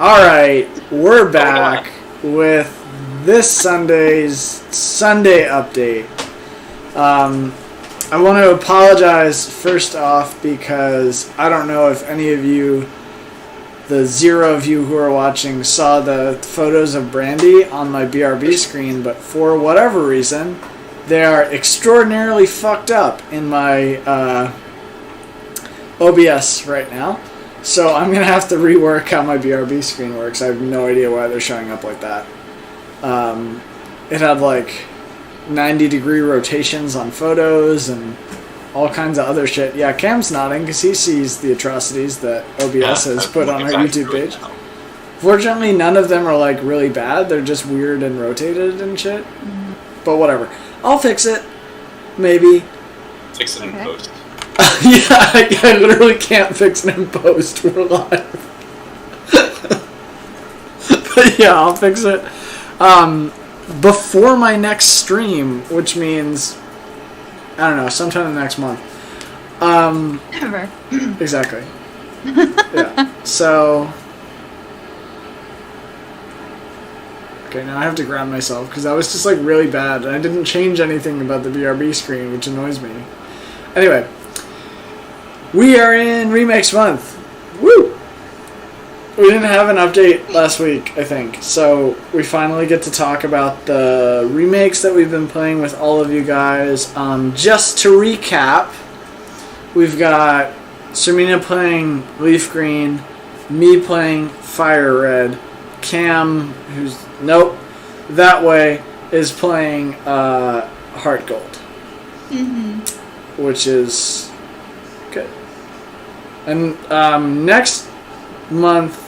Alright, we're back with this Sunday's Sunday update. I want to apologize first off because I don't know if any of you, the 0 of you who are watching, saw the photos of Brandy on my BRB screen, but for whatever reason, they are extraordinarily fucked up in my OBS right now. So I'm going to have to rework how my BRB screen works. I have no idea why they're showing up like that. It had like 90-degree rotations on photos and all kinds of other shit. Yeah, Cam's nodding because he sees the atrocities that OBS has put on our YouTube page. Fortunately, none of them are like really bad. They're just weird and rotated and shit. But whatever. I'll fix it. Maybe. Fix it in post. Yeah, I literally can't fix it in post. We're live. But yeah, I'll fix it. Before my next stream, which means, I don't know, sometime in the next month. Never. Exactly. Yeah. So. Okay, now I have to grab myself because that was just like really bad, and I didn't change anything about the BRB screen, which annoys me. Anyway, we are in Remakes Month. Woo! We didn't have an update last week, I think, so we finally get to talk about the remakes that we've been playing with all of you guys. Just to recap, we've got Sirmina playing Leaf Green, me playing Fire Red, Cam, who's that way, is playing Heart Gold, which is good. And next month,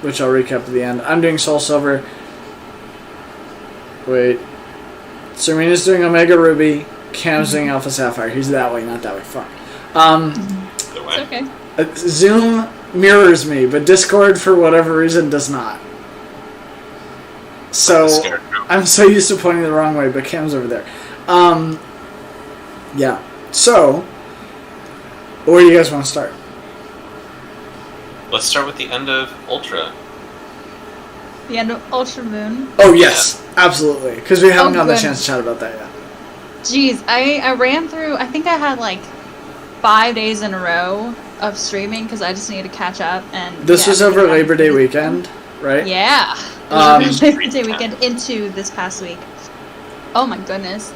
which I'll recap at the end, I'm doing Soul Silver. Wait. Sirmina's doing Omega Ruby. Cam's doing Alpha Sapphire. He's that way, not that way. Fuck. It's okay. Zoom mirrors me, but Discord, for whatever reason, does not. So, I'm so used to pointing the wrong way, but Cam's over there. Yeah. So, where do you guys want to start? Let's start with the end of Ultra. The end of Ultra Moon. Oh, yes. Absolutely. Because we haven't gotten the chance to chat about that yet. Jeez, I ran through, I think I had like 5 days in a row of streaming because I just needed to catch up. And this was over Labor Day weekend, right? Yeah. It was over Labor Day weekend into this past week. Oh my goodness.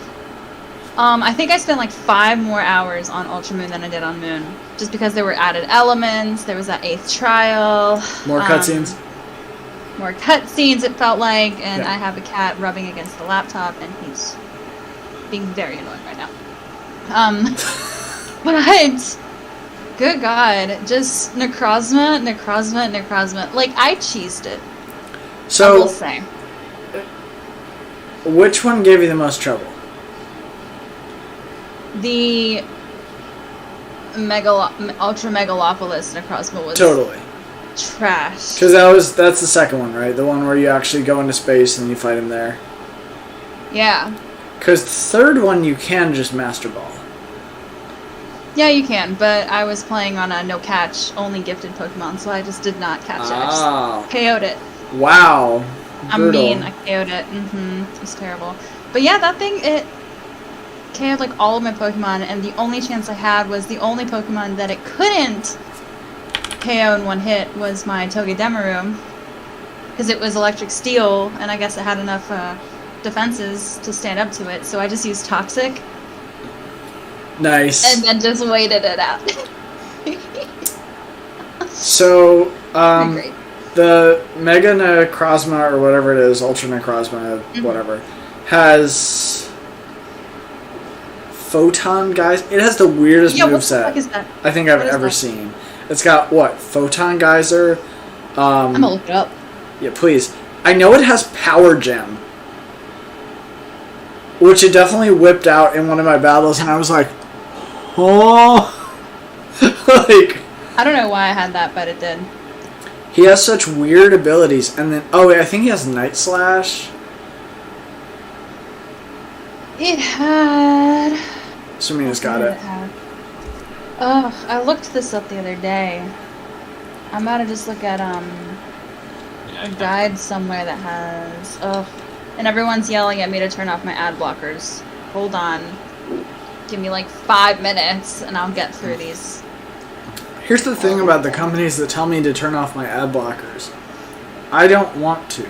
I think I spent like 5 more hours on Ultra Moon than I did on Moon. Just because there were added elements, there was that 8th trial. More cutscenes? More cutscenes, it felt like, and I have a cat rubbing against the laptop, and he's being very annoying right now. But, good God, just Necrozma. Like, I cheesed it. So, I will say. Which one gave you the most trouble? The Ultra Megalopolis Necrozma was totally trash. Because that's the second one, right? The one where you actually go into space and you fight him there. Yeah. Because the third one you can just Master Ball. Yeah, you can, but I was playing on a no-catch, only gifted Pokemon, so I just did not catch it. I just KO'd it. Wow. Brutal. I mean, I KO'd it. It was terrible. But yeah, that thing, it KO'd like all of my Pokemon, and the only chance I had was the only Pokemon that it couldn't KO in one hit was my Togedemaru, because it was Electric Steel, and I guess it had enough defenses to stand up to it, so I just used Toxic. Nice. And then just waited it out. So, the Mega Necrozma, or whatever it is, Ultra Necrozma, whatever, has Photon guys. It has the weirdest moveset what the fuck is that? I think I've ever seen. It's got, what, Photon Geyser? I'm gonna look it up. Yeah, please. I know it has Power Gem, which it definitely whipped out in one of my battles, and I was like, oh. Like, I don't know why I had that, but it did. He has such weird abilities, and then, I think he has Night Slash. It had... Sirmina's got it. Oh, I looked this up the other day. I'm about to just look at Yeah, a guide somewhere that has. Oh, and everyone's yelling at me to turn off my ad blockers. Hold on. Give me like 5 minutes, and I'll get through these. Here's the thing about the companies that tell me to turn off my ad blockers. I don't want to.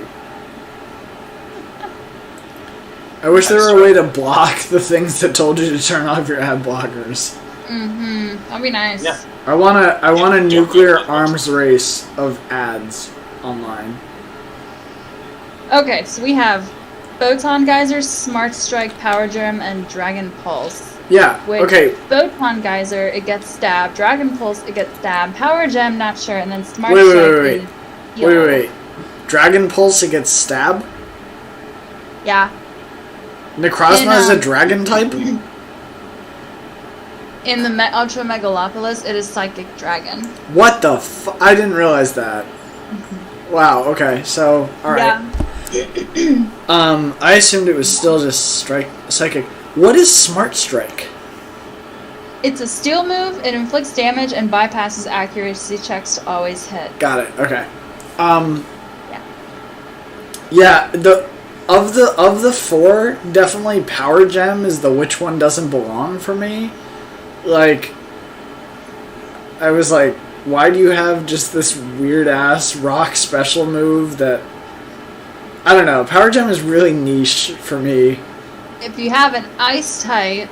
I wish there were a way to block the things that told you to turn off your ad blockers. Mm-hmm. That'd be nice. Yeah. I want a nuclear arms race of ads online. Okay, so we have Photon Geyser, Smart Strike, Power Germ, and Dragon Pulse. Yeah, Which, okay. Photon Geyser, it gets stabbed. Dragon Pulse, it gets stabbed. Power Gem, not sure. And then Smart Wait. Strike. Wait. Dragon Pulse, it gets stabbed? Yeah. Necrozma is a dragon type? In the Ultra Megalopolis, it is Psychic Dragon. What the I didn't realize that. Wow, okay, so, alright. Yeah. I assumed it was still just psychic. What is Smart Strike? It's a steel move, it inflicts damage, and bypasses accuracy checks to always hit. Got it, okay. Yeah. Yeah, of the four, definitely Power Gem is the which one doesn't belong for me. Like, I was like, why do you have just this weird ass rock special move that, I don't know, Power Gem is really niche for me. If you have an ice type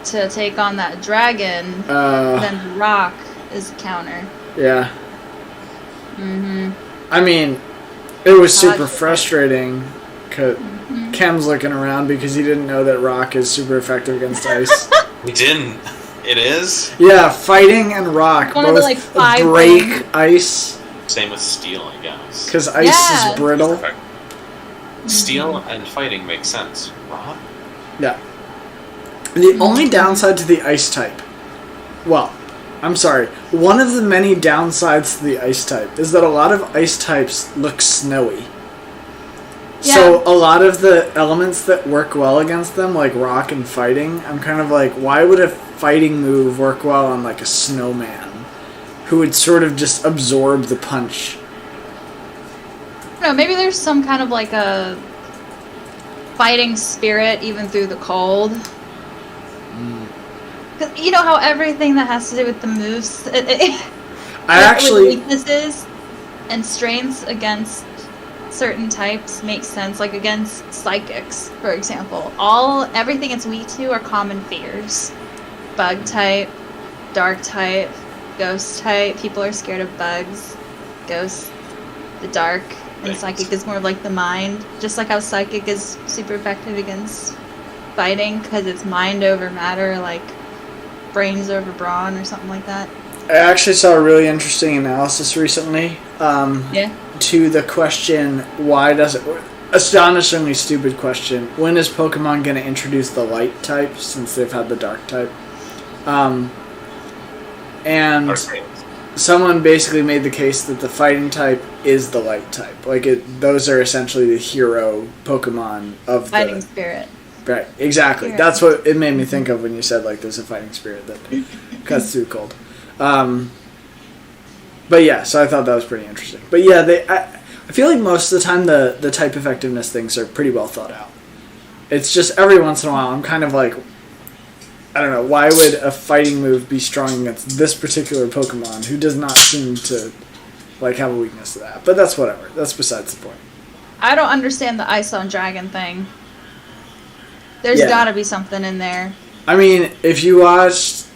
to take on that dragon, then rock is a counter. Yeah. Mm-hmm. I mean, it was super frustrating. Cause Kem's looking around because he didn't know that rock is super effective against ice. We didn't. It is? Yeah, fighting and rock One of both the, like, 5 break things. ice. Same with steel, I guess. Because ice is brittle. Perfect. Steel and fighting makes sense. Rock? Yeah. The only downside to the ice type, well, I'm sorry, one of the many downsides to the ice type is that a lot of ice types look snowy. Yeah. So a lot of the elements that work well against them, like rock and fighting, I'm kind of like, why would a fighting move work well on like a snowman who would sort of just absorb the punch? No, maybe there's some kind of like a fighting spirit even through the cold. Because you know how everything that has to do with the moves, with weaknesses and strengths against certain types makes sense. Like against psychics, for example, everything it's weak to are common fears. Bug type, dark type, ghost type. People are scared of bugs, ghosts, the dark. And psychic is more like the mind. Just like how psychic is super effective against fighting because it's mind over matter, like brains over brawn or something like that. I actually saw a really interesting analysis recently to the question, why does it... Astonishingly stupid question. When is Pokemon going to introduce the light type since they've had the dark type? And someone basically made the case that the fighting type is the light type. Like, those are essentially the hero Pokemon of the... Fighting spirit. Right, exactly. Hero. That's what it made me think of when you said, like, there's a fighting spirit that cuts through cold. But yeah, so I thought that was pretty interesting. But yeah, I feel like most of the time the type effectiveness things are pretty well thought out. It's just every once in a while I'm kind of like, I don't know, why would a fighting move be strong against this particular Pokemon who does not seem to like have a weakness to that? But that's whatever. That's besides the point. I don't understand the ice on dragon thing. There's gotta be something in there. I mean, if you watched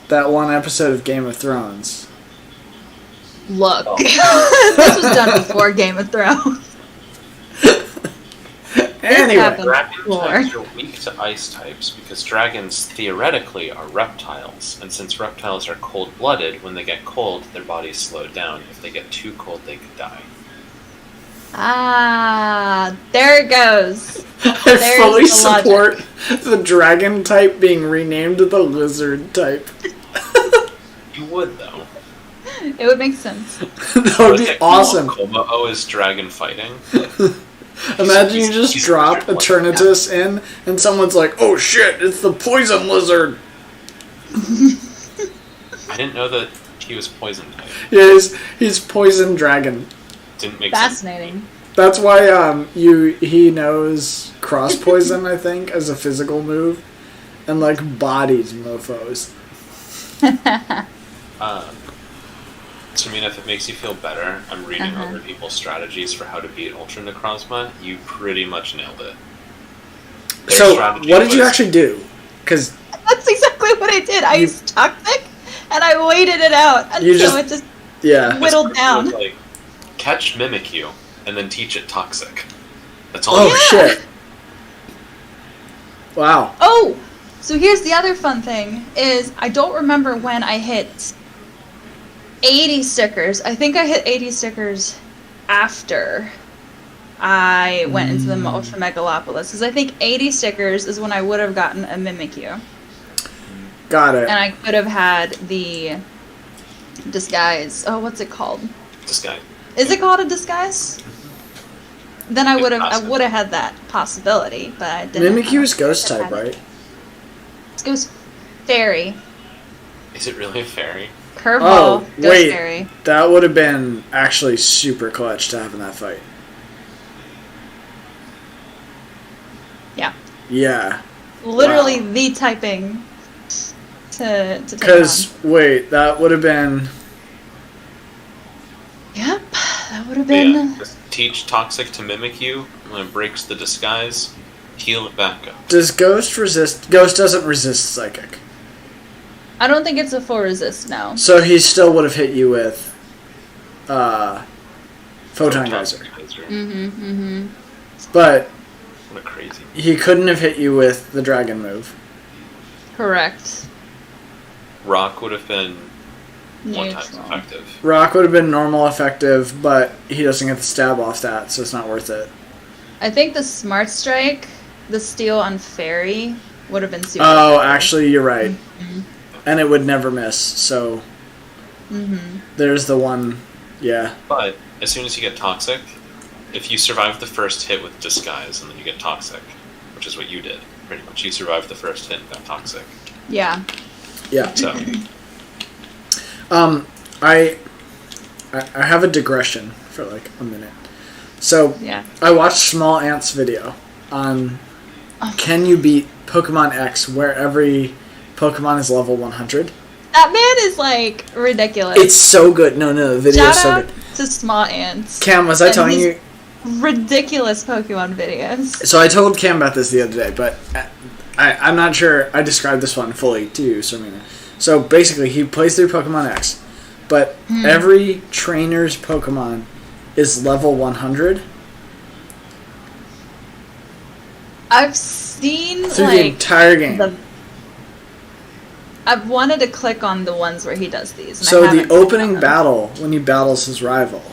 that one episode of Game of Thrones... Look. This was done before Game of Thrones. Anyway. Dragon types are weak to ice types because dragons theoretically are reptiles, and since reptiles are cold-blooded, when they get cold, their bodies slow down. If they get too cold, they could die. Ah, there it goes. I fully support the dragon type being renamed the lizard type. You would, though. It would make sense. That would be awesome. Como is dragon fighting. Imagine you just drop Eternatus in, and someone's like, oh shit, it's the poison lizard! I didn't know that He was poison type. He's poison dragon. Didn't make Fascinating. That's why he knows cross poison, I think, as a physical move, and like bodies mofos. Sirmina, if it makes you feel better, I'm reading other people's strategies for how to beat Ultra Necrozma. You pretty much nailed it. So, what did you actually do? Because that's exactly what I did. I used Toxic, and I waited it out until it just whittled down. Like, catch Mimikyu, and then teach it Toxic. That's all. Oh shit! Wow. Oh, so here's the other fun thing: is I don't remember when I hit 80 stickers. I think I hit 80 stickers after I went into the Ultra Megalopolis, because I think 80 stickers is when I would have gotten a Mimikyu. Got it. And I could have had the disguise. Oh, what's it called? Disguise. Is it called a disguise? Then I would have had that possibility, but I didn't. Mimikyu is ghost type, right? It's ghost fairy. Is it really a fairy? Curveball. Ghost fairy. That would have been actually super clutch to have in that fight. Yeah. Yeah. Literally the typing to take on. Because, wait, that would have been... Yep, that would have been... Yeah, just teach Toxic to Mimikyu, when it breaks the disguise, heal it back up. Does Ghost resist... Ghost doesn't resist Psychic. I don't think it's a full resist now. So he still would have hit you with... Photon Geyser. But... What a crazy... He couldn't have hit you with the dragon move. Correct. Rock would have been Neutral. 1 times effective. Rock would have been normal effective, but he doesn't get the stab off that, so it's not worth it. I think the Smart Strike, the Steel on Fairy, would have been super Oh, effective. actually, you're right. And it would never miss, so... There's the one... Yeah. But, as soon as you get Toxic, if you survive the first hit with Disguise, and then you get Toxic, which is what you did, pretty much. You survived the first hit and got Toxic. Yeah. Yeah. So... I have a digression for like a minute. So, Yeah. I watched Small Ant's video on can you beat Pokemon X where every Pokemon is level 100? That man is like ridiculous. It's so good. No, the video Shout is so out good. to Small Ants. Cam, was I telling you? Ridiculous Pokemon videos. So I told Cam about this the other day, but I'm not sure I described this one fully to you, Sirmina. So basically, he plays through Pokemon X, but every trainer's Pokemon is level 100. I've seen Through the entire game. I've wanted to click on the ones where he does these. And So I haven't the opening battle, when he battles his rival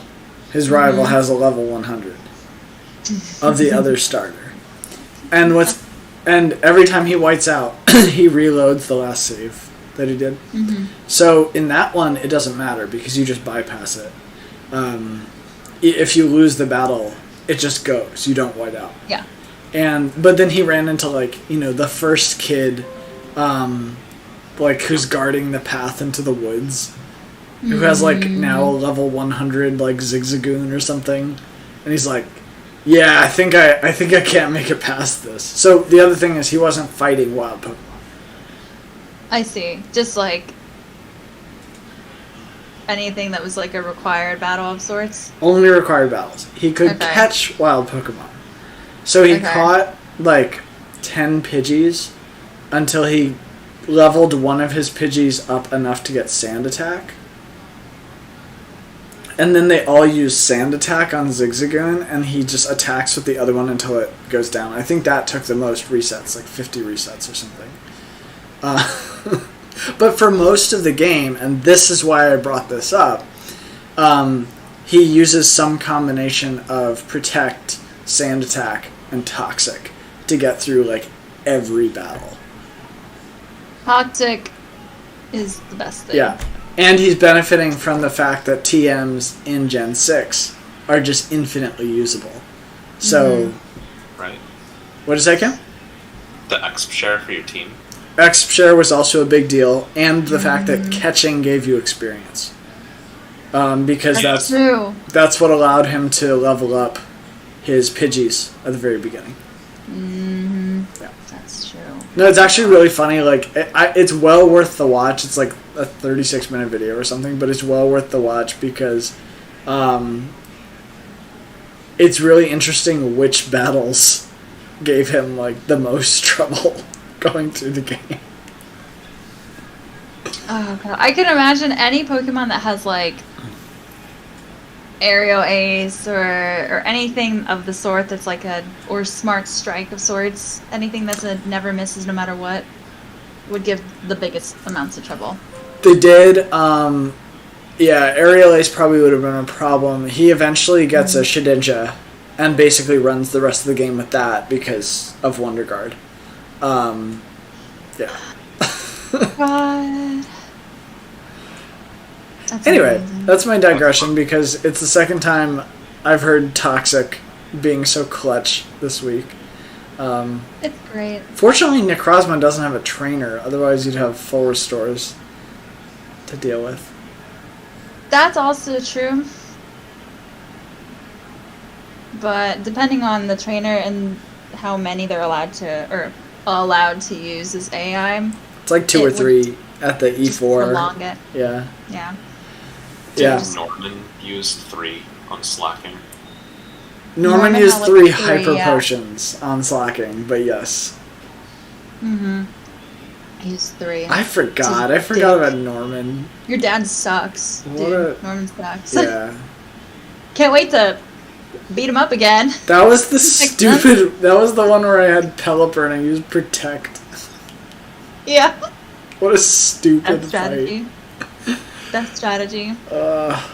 has a level 100 of the other starter. And every time he whites out, he reloads the last save that he did. So in that one, it doesn't matter because you just bypass it. If you lose the battle, it just goes. You don't white out. Yeah. But then he ran into the first kid, who's guarding the path into the woods, who has now a level 100 Zigzagoon or something, and he's like, yeah, I think I can't make it past this. So the other thing is he wasn't fighting wild Pokemon. I see. Just anything that was a required battle of sorts. Only required battles. He could catch wild Pokemon. So he caught 10 Pidgeys until he leveled one of his Pidgeys up enough to get Sand Attack. And then they all use Sand Attack on Zigzagoon, and he just attacks with the other one until it goes down. I think that took the most resets, 50 resets or something. But for most of the game, and this is why I brought this up, he uses some combination of Protect, Sand Attack, and Toxic to get through every battle. Toxic is the best thing. Yeah. And he's benefiting from the fact that TMs in Gen 6 are just infinitely usable. So... Right. What is that, Kim? The X share for your team. Exp share was also a big deal, and the fact that catching gave you experience. Because that's true. That's what allowed him to level up his Pidgeys at the very beginning. Yeah. That's true. No, it's actually really funny. Like, it's well worth the watch. It's like a 36-minute video or something, but it's well worth the watch because it's really interesting which battles gave him like the most trouble going through the game. Oh god, I can imagine any Pokemon that has like Aerial Ace or anything of the sort that's like or Smart Strike of sorts, anything that's a never misses no matter what, would give the biggest amounts of trouble. They did, Aerial Ace probably would have been a problem. He eventually gets a Shedinja and basically runs the rest of the game with that because of Wonder Guard. Yeah. God. That's Anyway, amazing. that's my digression because it's the second time I've heard Toxic being so clutch this week. It's great. Fortunately, Necrozma doesn't have a trainer, otherwise you'd have full restores to deal with. That's also true. But depending on the trainer and how many they're allowed to use as AI, It's like 2 or It 3 at the just E4. prolong it. Yeah. Yeah. Yeah. Norman used 3 on slacking. Norman Norman used had, 3 like, hyper 3, yeah. potions on slacking, but yes. I used 3. I forgot. Just I forgot dick. about Norman. Your dad sucks, What dude. a- Norman sucks. Yeah. Can't wait to beat him up again. That was the Makes stupid... That was the one where I had Pelipper and I used Protect. Yeah. What a stupid Best strategy. Best strategy. fight.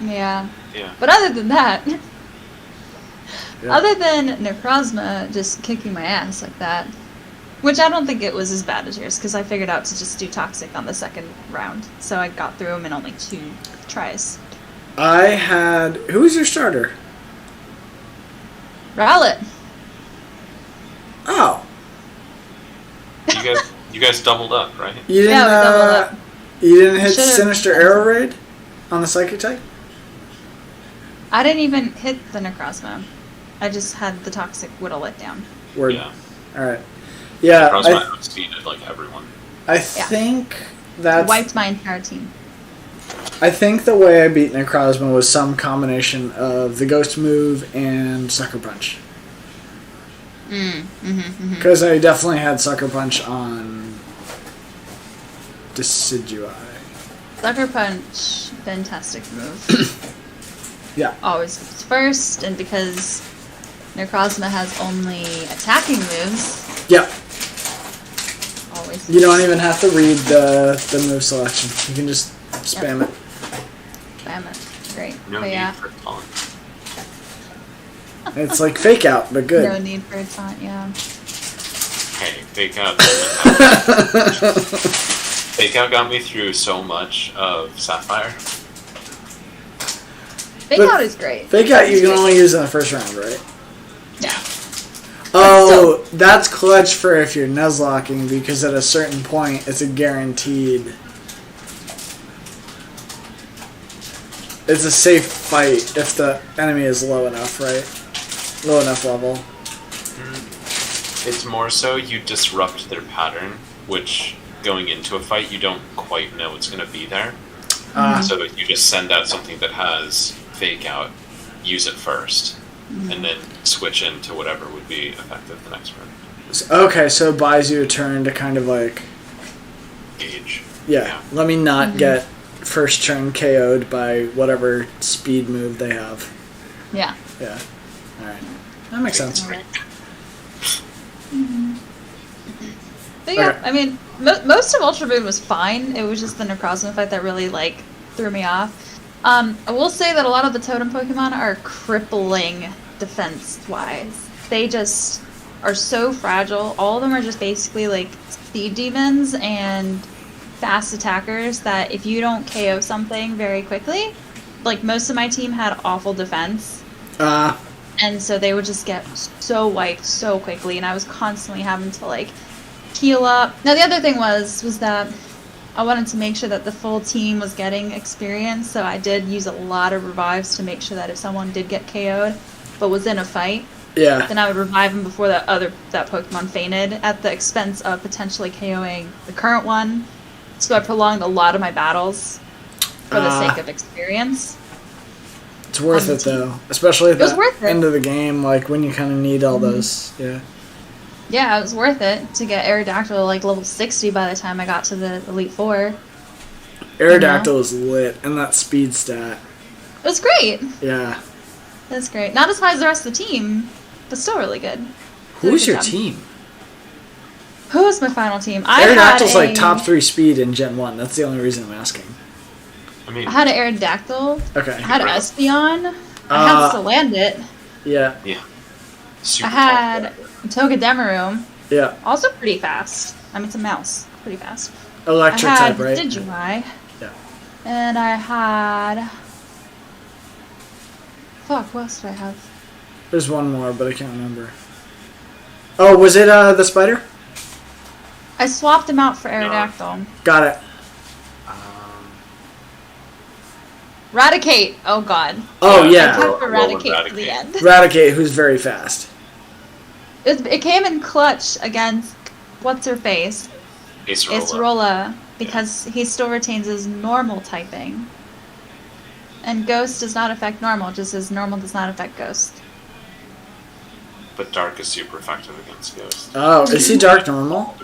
Yeah. Yeah. But other than that, Yeah. other than Necrozma just kicking my ass like that, which I don't think it was as bad as yours, because I figured out to just do Toxic on the second round. So I got through him in only 2 tries. I had... Who was your starter? Rowlet. Oh. You guys doubled up, right? You didn't, Yeah, we doubled up. You didn't hit Should've- Sinister Arrow Raid on the Psychic type? I didn't even hit the Necrozma. I just had the Toxic whittle it down. Word. Yeah. Alright. Yeah, Crosma outspeeded like everyone. I think that's... Wiped my entire team. I think the way I beat Necrozma was some combination of the Ghost move and Sucker Punch. Because I definitely had Sucker Punch on Decidueye. Sucker Punch, fantastic move. Yeah. Always goes first, and because Necrozma has only attacking moves, Yeah. always. You don't even have to read the move selection. You can just spam it. Spam it. Great. No But need yeah, for taunt. It's like Fake Out, but good. no need for a taunt, yeah. Hey, Fake Out. Fake Out got me through so much of Sapphire. Fake But Out is great. Fake Out you can only use in the first round, right? Yeah. Oh, that's clutch for if you're Nuzlocking, because at a certain point, it's a guaranteed... It's a safe fight if the enemy is low enough, right? Low enough level. It's more so you disrupt their pattern, which going into a fight you don't quite know it's going to be there. So you just send out something that has Fake Out, use it first, and then switch into whatever would be effective the next round. Okay, so it buys you a turn to kind of like... Gauge. Yeah, let me not get first turn KO'd by whatever speed move they have. Yeah. Yeah. Alright. That makes sense. Alright. But yeah, Okay. I mean, most of Ultra Moon was fine. It was just the Necrozma fight that really, like, threw me off. I will say that a lot of the Totem Pokemon are crippling defense-wise. They just are so fragile. All of them are just basically, like, speed demons and fast attackers that if you don't KO something very quickly, like, most of my team had awful defense. And so they would just get so wiped so quickly, and I was constantly having to, like, heal up. Now the other thing was that I wanted to make sure that the full team was getting experience, so I did use a lot of revives to make sure that if someone did get KO'd but was in a fight, then I would revive him before that Pokemon fainted, at the expense of potentially KOing the current one. So I prolonged a lot of my battles for the sake of experience. It's worth it though, especially at the end of the game, like when you kind of need all those. Yeah, it was worth it to get Aerodactyl like level 60 by the time I got to the Elite Four. Aerodactyl is lit, and that speed stat. It was great. Yeah. That's great. Not as high as the rest of the team, but still really good. Who's your team? Who was my final team? Aerodactyl's like top 3 speed in Gen 1. That's the only reason I'm asking. I had an Aerodactyl. Okay. I had an Espeon. I had Salandit. Yeah. Super I had Togedemaru. Yeah. Also pretty fast. I mean, it's a mouse. Pretty fast. Electric type, right? Digimai. Yeah. And I had... Fuck, what else did I have? There's one more, but I can't remember. Oh, was it the spider? I swapped him out for Aerodactyl. No. Got it. Raticate! Oh god. Oh yeah. I kept Raticate to the end. Raticate, who's very fast. It came in clutch against what's-her-face? Acerola, because he still retains his normal typing. And Ghost does not affect normal, just as normal does not affect Ghost. But Dark is super effective against Ghost. Oh, is he Dark normal?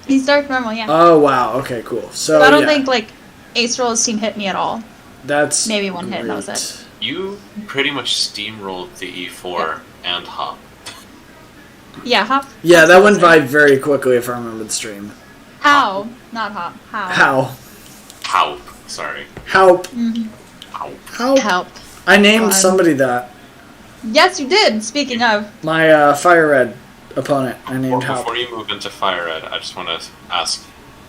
He's Dark normal, yeah. Oh wow, okay, cool. So I don't think like Acerola's team hit me at all. That's maybe one hit, that was it. You pretty much steamrolled the E4 and Hop. Yeah, Hop. Yeah, that went by very quickly if I remember the stream. How? Not Hop. How? Help. Sorry. Help. Mm-hmm. Help. I named somebody that. Yes, you did. Speaking of. My Fire Red opponent, I named Help. Before you move into Fire Red, I just want to ask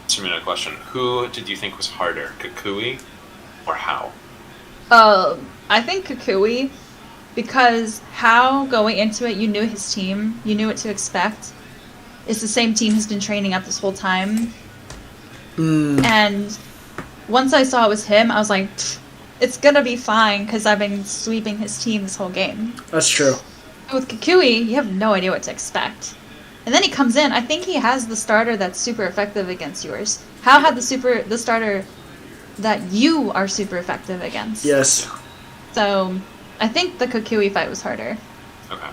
Sirmina a question. Who did you think was harder, Kukui or How? I think Kukui, because How, going into it, you knew his team, you knew what to expect. It's the same team he's been training at this whole time. And once I saw it was him, I was like, it's gonna be fine, because I've been sweeping his team this whole game. That's true. With Kukui, you have no idea what to expect. And then he comes in, I think he has the starter that's super effective against yours. How had the starter that you are super effective against? Yes. So, I think the Kukui fight was harder. Okay.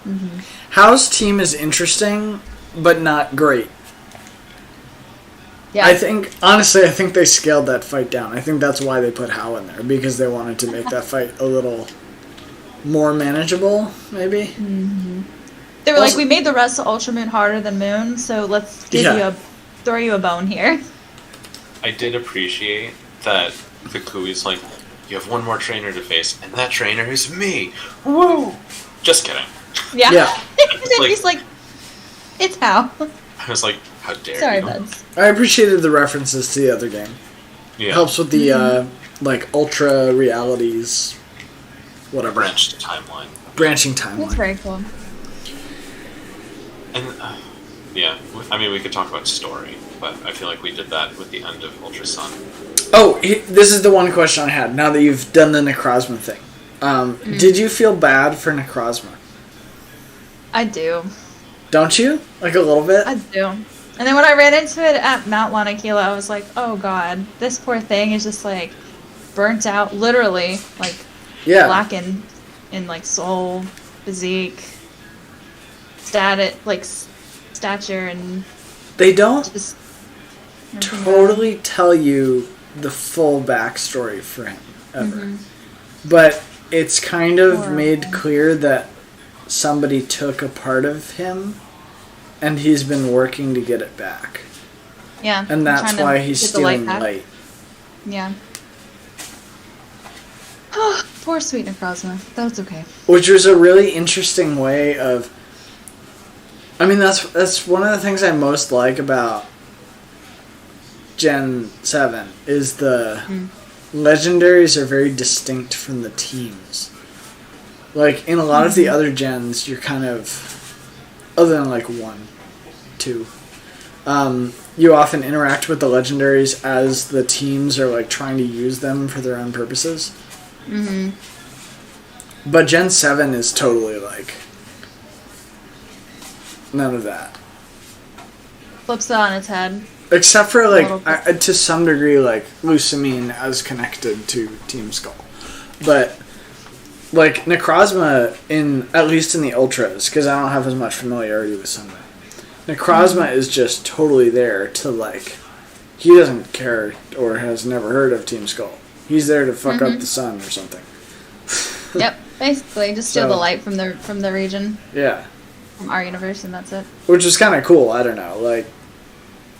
Mm-hmm. How's team is interesting, but not great. Yeah. Honestly, I think they scaled that fight down. I think that's why they put How in there, because they wanted to make that fight a little more manageable, maybe. Mm-hmm. They were also, like, we made the rest of Ultra Moon harder than Moon, so let's throw you a bone here. I did appreciate that Kukui's like, you have one more trainer to face, and that trainer is me. Woo! Just kidding. Yeah. And then he's like, it's How. I was like, how dare you? Sorry, buds. I appreciated the references to the other game. Yeah. Helps with the, ultra realities, whatever. Branched timeline. Branching timeline. That's very cool. And, yeah, I mean, we could talk about story, but I feel like we did that with the end of Ultra Sun. Oh, this is the one question I had, now that you've done the Necrozma thing. Did you feel bad for Necrozma? I do. Don't you? Like a little bit? I do. And then when I ran into it at Mount Lanakila, I was like, oh god, this poor thing is just, like, burnt out, literally, like, blackened in, like, soul, physique, stature, and... They don't just totally tell you the full backstory for him, ever. Mm-hmm. But it's kind of made clear that somebody took a part of him, and he's been working to get it back. Yeah. And that's why he's stealing light. Yeah. Poor sweet Necrozma. That's okay. Which was a really interesting way of... I mean, that's one of the things I most like about Gen 7, is the legendaries are very distinct from the teams. Like, in a lot of the other gens, you're kind of... Other than, like, 1, 2. You often interact with the legendaries as the teams are like trying to use them for their own purposes. Mm-hmm. But Gen 7 is totally like none of that. Flips it on its head. Except for like to some degree like Lucamine as connected to Team Skull. But like Necrozma at least in the Ultras, because I don't have as much familiarity with Sunday. Necrozma is just totally there to like, he doesn't care or has never heard of Team Skull. He's there to fuck up the sun or something. Yep, basically just steal the light from the region. Yeah. From our universe, and that's it. Which is kind of cool. I don't know. Like,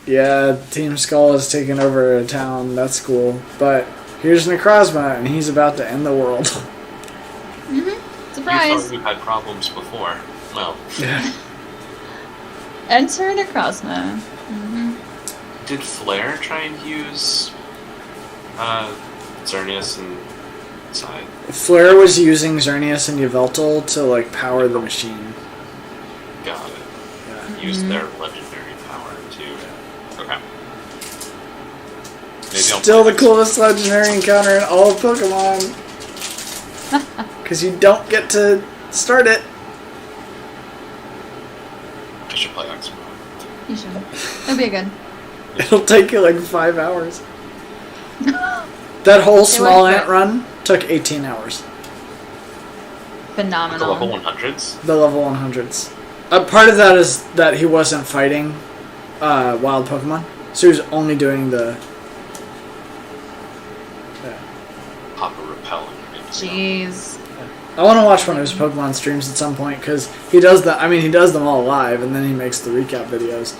yeah, Team Skull has taken over a town. That's cool. But here's Necrozma, and he's about to end the world. Surprise! You thought you had problems before. Well. Yeah. Enter Necrozma. Did Flare try and use Xerneas and Side? Flare was using Xerneas and Yveltal to like power the machine. Got it. Yeah. Use their legendary power too. Okay. Maybe Still the coolest legendary encounter in all of Pokemon. Because you don't get to start it. I should play X. You should. That'd be good. It'll take you like 5 hours. That whole small ant run took 18 hours. Phenomenal. The level 100s? The level 100s. Part of that is that he wasn't fighting wild Pokemon, so he was only doing the... Pop a repel. Jeez. I want to watch one of his Pokemon streams at some point, because he does them all live, and then he makes the recap videos.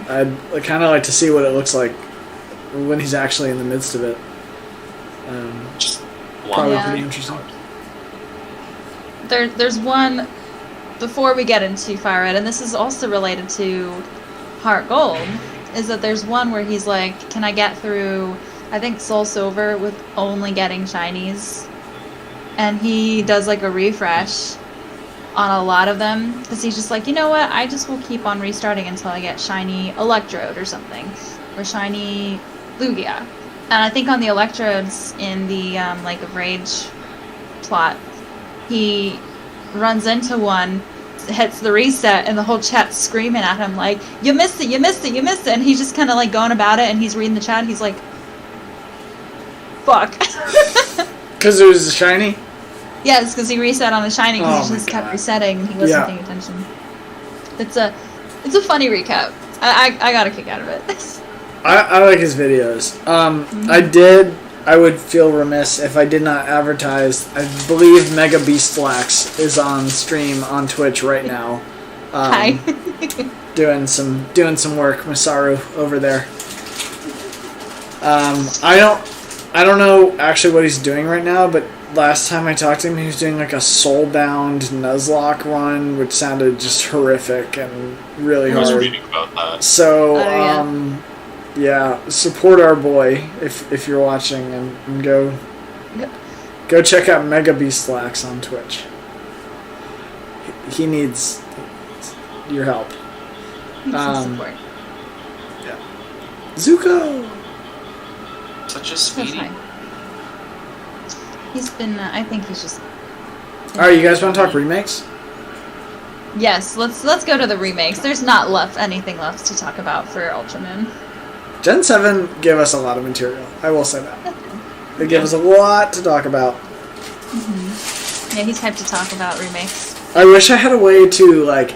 I'd kind of like to see what it looks like when he's actually in the midst of it. Just probably pretty interesting. There's one, before we get into Fire Red, and this is also related to Heart Gold, is that there's one where he's like, can I get through, I think, Soul Silver with only getting shinies? And he does like a refresh on a lot of them, because he's just like, you know what, I just will keep on restarting until I get shiny Electrode or something, or shiny Lugia. And I think on the Electrodes in the Lake of Rage plot, he runs into one, hits the reset, and the whole chat's screaming at him like, you missed it, you missed it, you missed it, and he's just kind of like going about it, and he's reading the chat, and he's like, fuck. Because it was shiny? Yes, because he reset on the shiny, because he just kept resetting, and he wasn't paying attention. It's a funny recap. I got a kick out of it. I like his videos. I would feel remiss if I did not advertise. I believe Mega Beastlax is on stream on Twitch right now. Hi. doing some work. Masaru over there. I don't know actually what he's doing right now, but last time I talked to him, he was doing like a Soulbound Nuzlocke run, which sounded just horrific and really hard. I was reading about that. So, yeah, support our boy if you're watching, and go check out Mega Beastlax on Twitch. He needs your help. Some support. Yeah. Zuko. Such a speedy. He's been. I think he's just. All right, you guys want to talk remakes? Yes, let's go to the remakes. There's not anything left to talk about for Ultramoon. Gen 7 gave us a lot of material. I will say that. They gave us a lot to talk about. Yeah, he's hyped to talk about remakes. I wish I had a way to like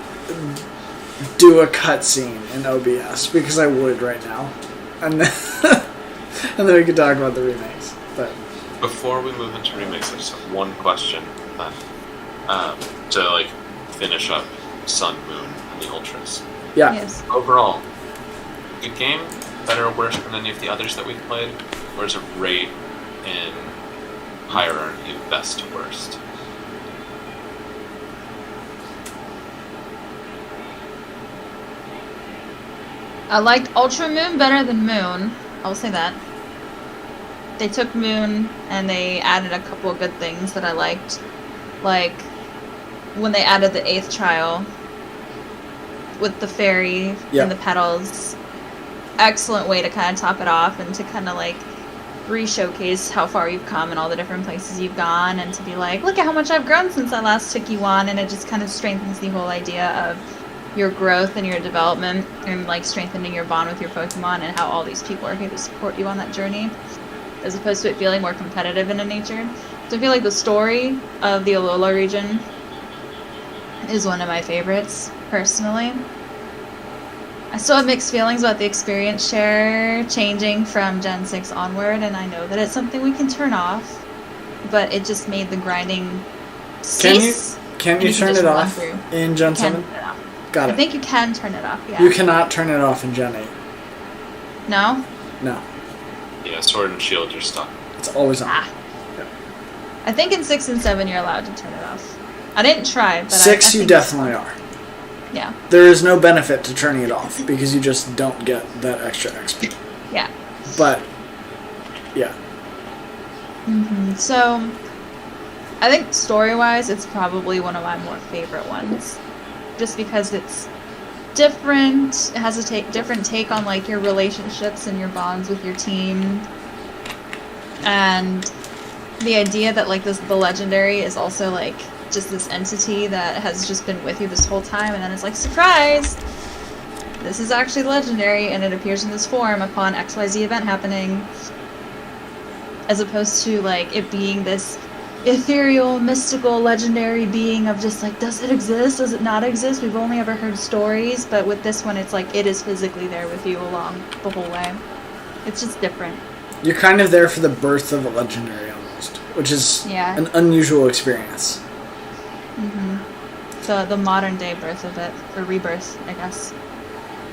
do a cutscene in OBS, because I would right now, and then and then we could talk about the remakes. But before we move into remakes, I just have one question then, to like finish up Sun, Moon, and the Ultras. yeah, Yes. Overall, good game, better or worse than any of the others that we've played, or is it rate in hierarchy of best to worst? I liked Ultramoon better than Moon. I'll say that. They took Moon and they added a couple of good things that I liked. Like when they added the 8th trial. with the fairy and the petals. Excellent way to kind of top it off and to kind of like re-showcase how far you've come and all the different places you've gone, and to be like, look at how much I've grown since I last took you on, and it just kind of strengthens the whole idea of your growth and your development, and like strengthening your bond with your Pokemon, and how all these people are here to support you on that journey, as opposed to it feeling more competitive in nature. So I feel like the story of the Alola region is one of my favorites, personally. I still have mixed feelings about the experience share changing from Gen 6 onward, and I know that it's something we can turn off, but it just made the grinding cease. Can you turn it off in Gen 7? Got it. I think you can turn it off, yeah. You cannot turn it off in Gen 8. No? No. Yeah, Sword and Shield, you're stuck. It's always on. Yeah. I think in 6 and 7 you're allowed to turn it off. I didn't try, but 6 you definitely are. Yeah. There is no benefit to turning it off because you just don't get that extra XP. Yeah. But, yeah. So, I think story-wise, it's probably one of my more favorite ones. Just because it's different, it has a different take on like your relationships and your bonds with your team. And the idea that like the legendary is also like just this entity that has just been with you this whole time, and then it's like, surprise! This is actually legendary, and it appears in this form upon XYZ event happening. As opposed to like it being this ethereal, mystical, legendary being of just like, does it exist? Does it not exist? We've only ever heard stories, but with this one it's like it is physically there with you along the whole way. It's just different. You're kind of there for the birth of a legendary almost, which is an unusual experience. So the modern day birth of it, or rebirth, I guess.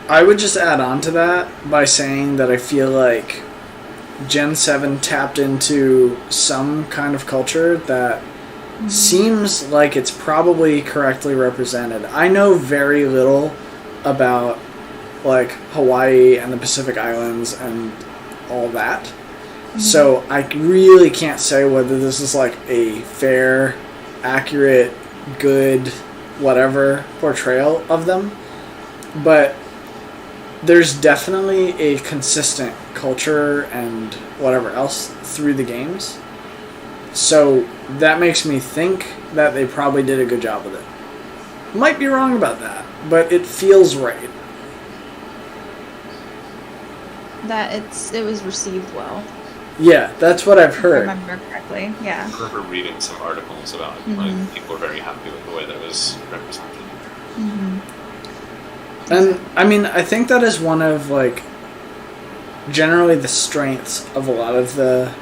I would just add on to that by saying that I feel like Gen 7 tapped into some kind of culture that seems like it's probably correctly represented. I know very little about like Hawaii and the Pacific Islands and all that. So I really can't say whether this is like a fair, accurate, good, whatever portrayal of them. But there's definitely a consistent culture and whatever else through the games. So that makes me think that they probably did a good job with it. Might be wrong about that, but it feels right. That it was received well. Yeah, that's what I've heard. If I remember correctly, yeah. I remember reading some articles about like people were very happy with the way that was represented. And I mean, I think that is one of like generally the strengths of a lot of the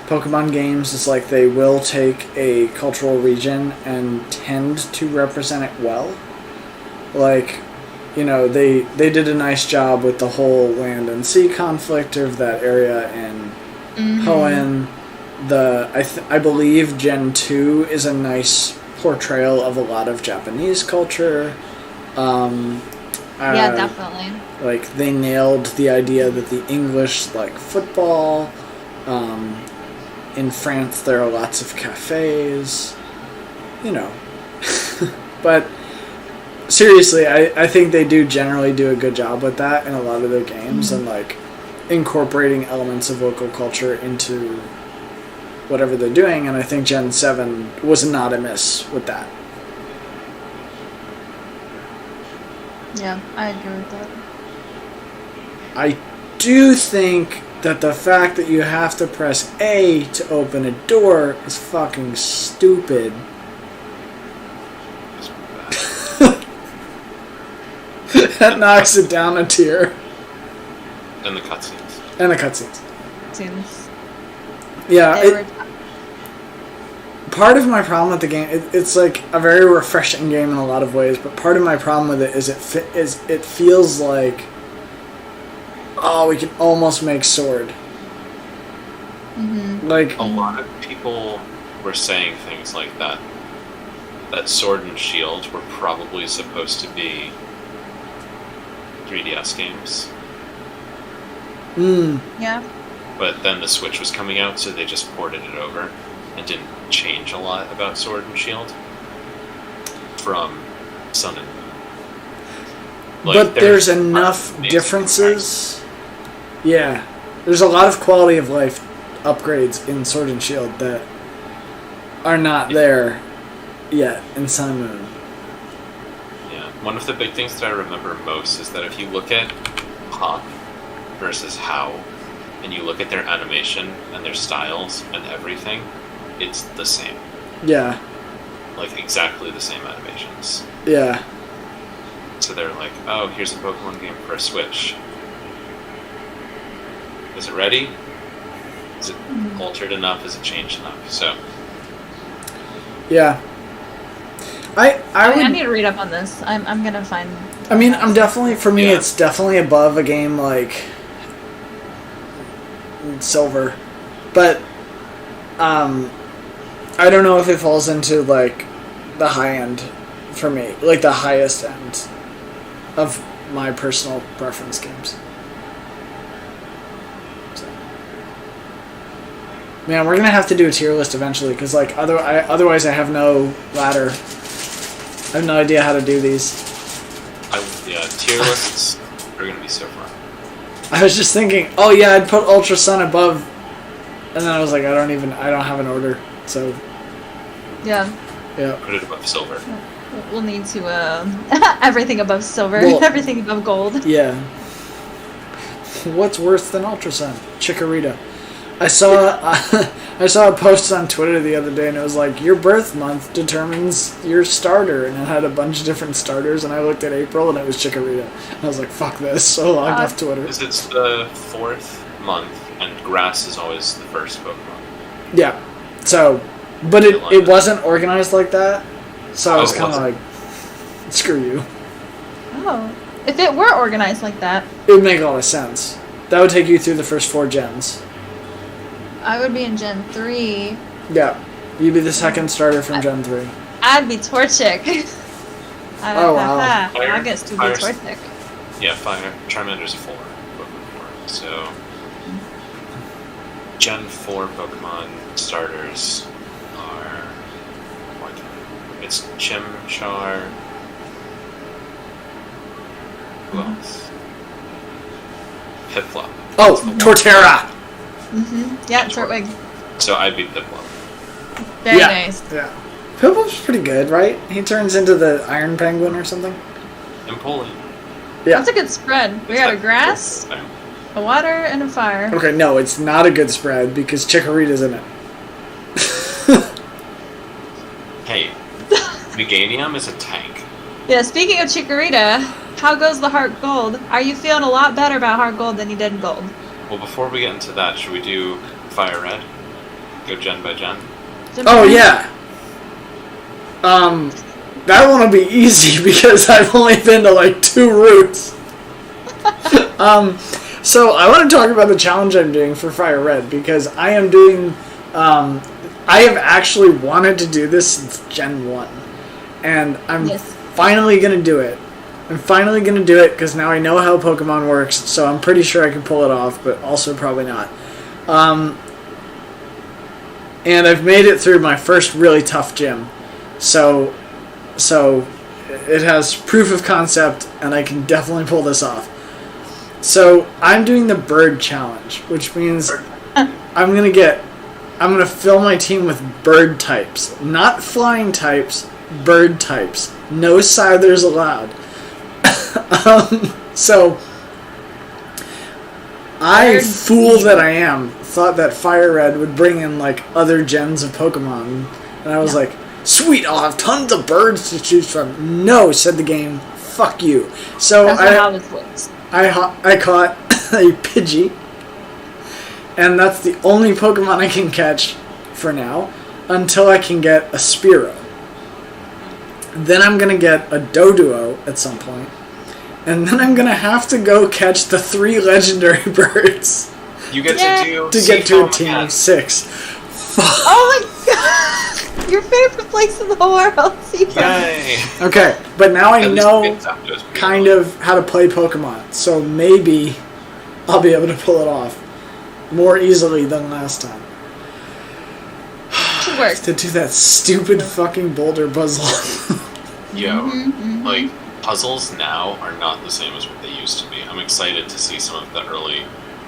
Pokemon games is like they will take a cultural region and tend to represent it well. Like, you know, they did a nice job with the whole land and sea conflict of that area in Hoenn. I believe Gen 2 is a nice portrayal of a lot of Japanese culture. Yeah, definitely. Like, they nailed the idea that the English like football. In France, there are lots of cafes. You know. But seriously, I think they do generally do a good job with that in a lot of their games, and like incorporating elements of local culture into whatever they're doing, and I think Gen 7 was not amiss with that. Yeah, I agree with that. I do think that the fact that you have to press A to open a door is fucking stupid. That knocks it down a tier. And the cutscenes. And the cutscenes. Seems. Yeah, part of my problem with the game, it's like a very refreshing game in a lot of ways, but part of my problem with it is it feels like, oh, we can almost make Sword. Like a lot of people were saying things like that. That Sword and Shield were probably supposed to be 3DS games. Yeah. But then the Switch was coming out, so they just ported it over and didn't change a lot about Sword and Shield from Sun and Moon. but there's enough differences. Yeah. There's a lot of quality of life upgrades in Sword and Shield that are not there yet in Sun and Moon. Yeah. One of the big things that I remember most is that if you look at Hawk versus How, and you look at their animation and their styles and everything, it's the same. Yeah. Like, exactly the same animations. Yeah. So they're like, oh, here's a Pokemon game for a Switch. Is it ready? Is it altered enough? Is it changed enough? So. Yeah. I need to read up on this. I'm gonna find. I mean, I'm definitely, for me, it's definitely above a game like Silver, but I don't know if it falls into like the high end for me, like the highest end of my personal preference games. So. Man, we're gonna have to do a tier list eventually, because like otherwise I have no ladder. I have no idea how to do these. Tier lists are gonna be so fun. I was just thinking, oh yeah, I'd put Ultra Sun above, and then I was like, I don't have an order, so. Yeah. Yeah. Put it above Silver. We'll need to, everything above Silver, everything above Gold. Yeah. What's worse than Ultra Sun? Chikorita. I saw a post on Twitter the other day, and it was like, your birth month determines your starter, and it had a bunch of different starters, and I looked at April, and it was Chikorita. And I was like, fuck this, so logged off Twitter. Because it's the 4th month, and grass is always the first Pokemon. Yeah. So, but it wasn't organized like that, so I was kind of like, screw you. Oh. If it were organized like that, it would make a lot of sense. That would take you through the first 4 gens. I would be in Gen 3. Yeah. You'd be the second starter from Gen 3. I'd be Torchic. Oh, wow. I guess to be Torchic. Yeah, Fire. Charmander's 4. Pokemon 4. So, Gen 4 Pokemon starters are... It's Chimchar... Who else? Piplup. Oh, Torterra! Yeah, Turtwig. So I'd be Piplup. Very nice. Yeah. Piplup's pretty good, right? He turns into the Iron Penguin or something. Empoleon. Yeah. That's a good spread. We got a grass, a water, and a fire. Okay, no, it's not a good spread because Chikorita's in it. Hey, Meganium is a tank. Yeah, speaking of Chikorita, how goes the Heart Gold? Are you feeling a lot better about Heart Gold than you did in Gold? Well, before we get into that, should we do Fire Red? Go gen by gen? Yeah. That one will be easy because I've only been to like 2 routes. So I want to talk about the challenge I'm doing for Fire Red because I am doing, I have actually wanted to do this since Gen 1. And I'm finally going to do it. I'm finally going to do it because now I know how Pokemon works, so I'm pretty sure I can pull it off, but also probably not. And I've made it through my first really tough gym. So it has proof of concept, and I can definitely pull this off. So I'm doing the bird challenge, which means I'm going to fill my team with bird types. Not flying types, bird types. No Scythers allowed. So I, fool that I am, thought that Fire Red would bring in like other gens of Pokemon, and I was like, sweet, I'll have tons of birds to choose from. No, said the game, fuck you. So I caught a Pidgey, and that's the only Pokemon I can catch for now until I can get a Spearow. Then I'm gonna get a Doduo at some point. And then I'm going to have to go catch the 3 legendary birds. You get to get to a team of 6. Oh my god! Your favorite place in the world. Yay! Okay, but now I know kind of how to play Pokemon. So maybe I'll be able to pull it off more easily than last time. Should work. To do that stupid fucking boulder puzzle. Yo, like... puzzles now are not the same as what they used to be. I'm excited to see some of the early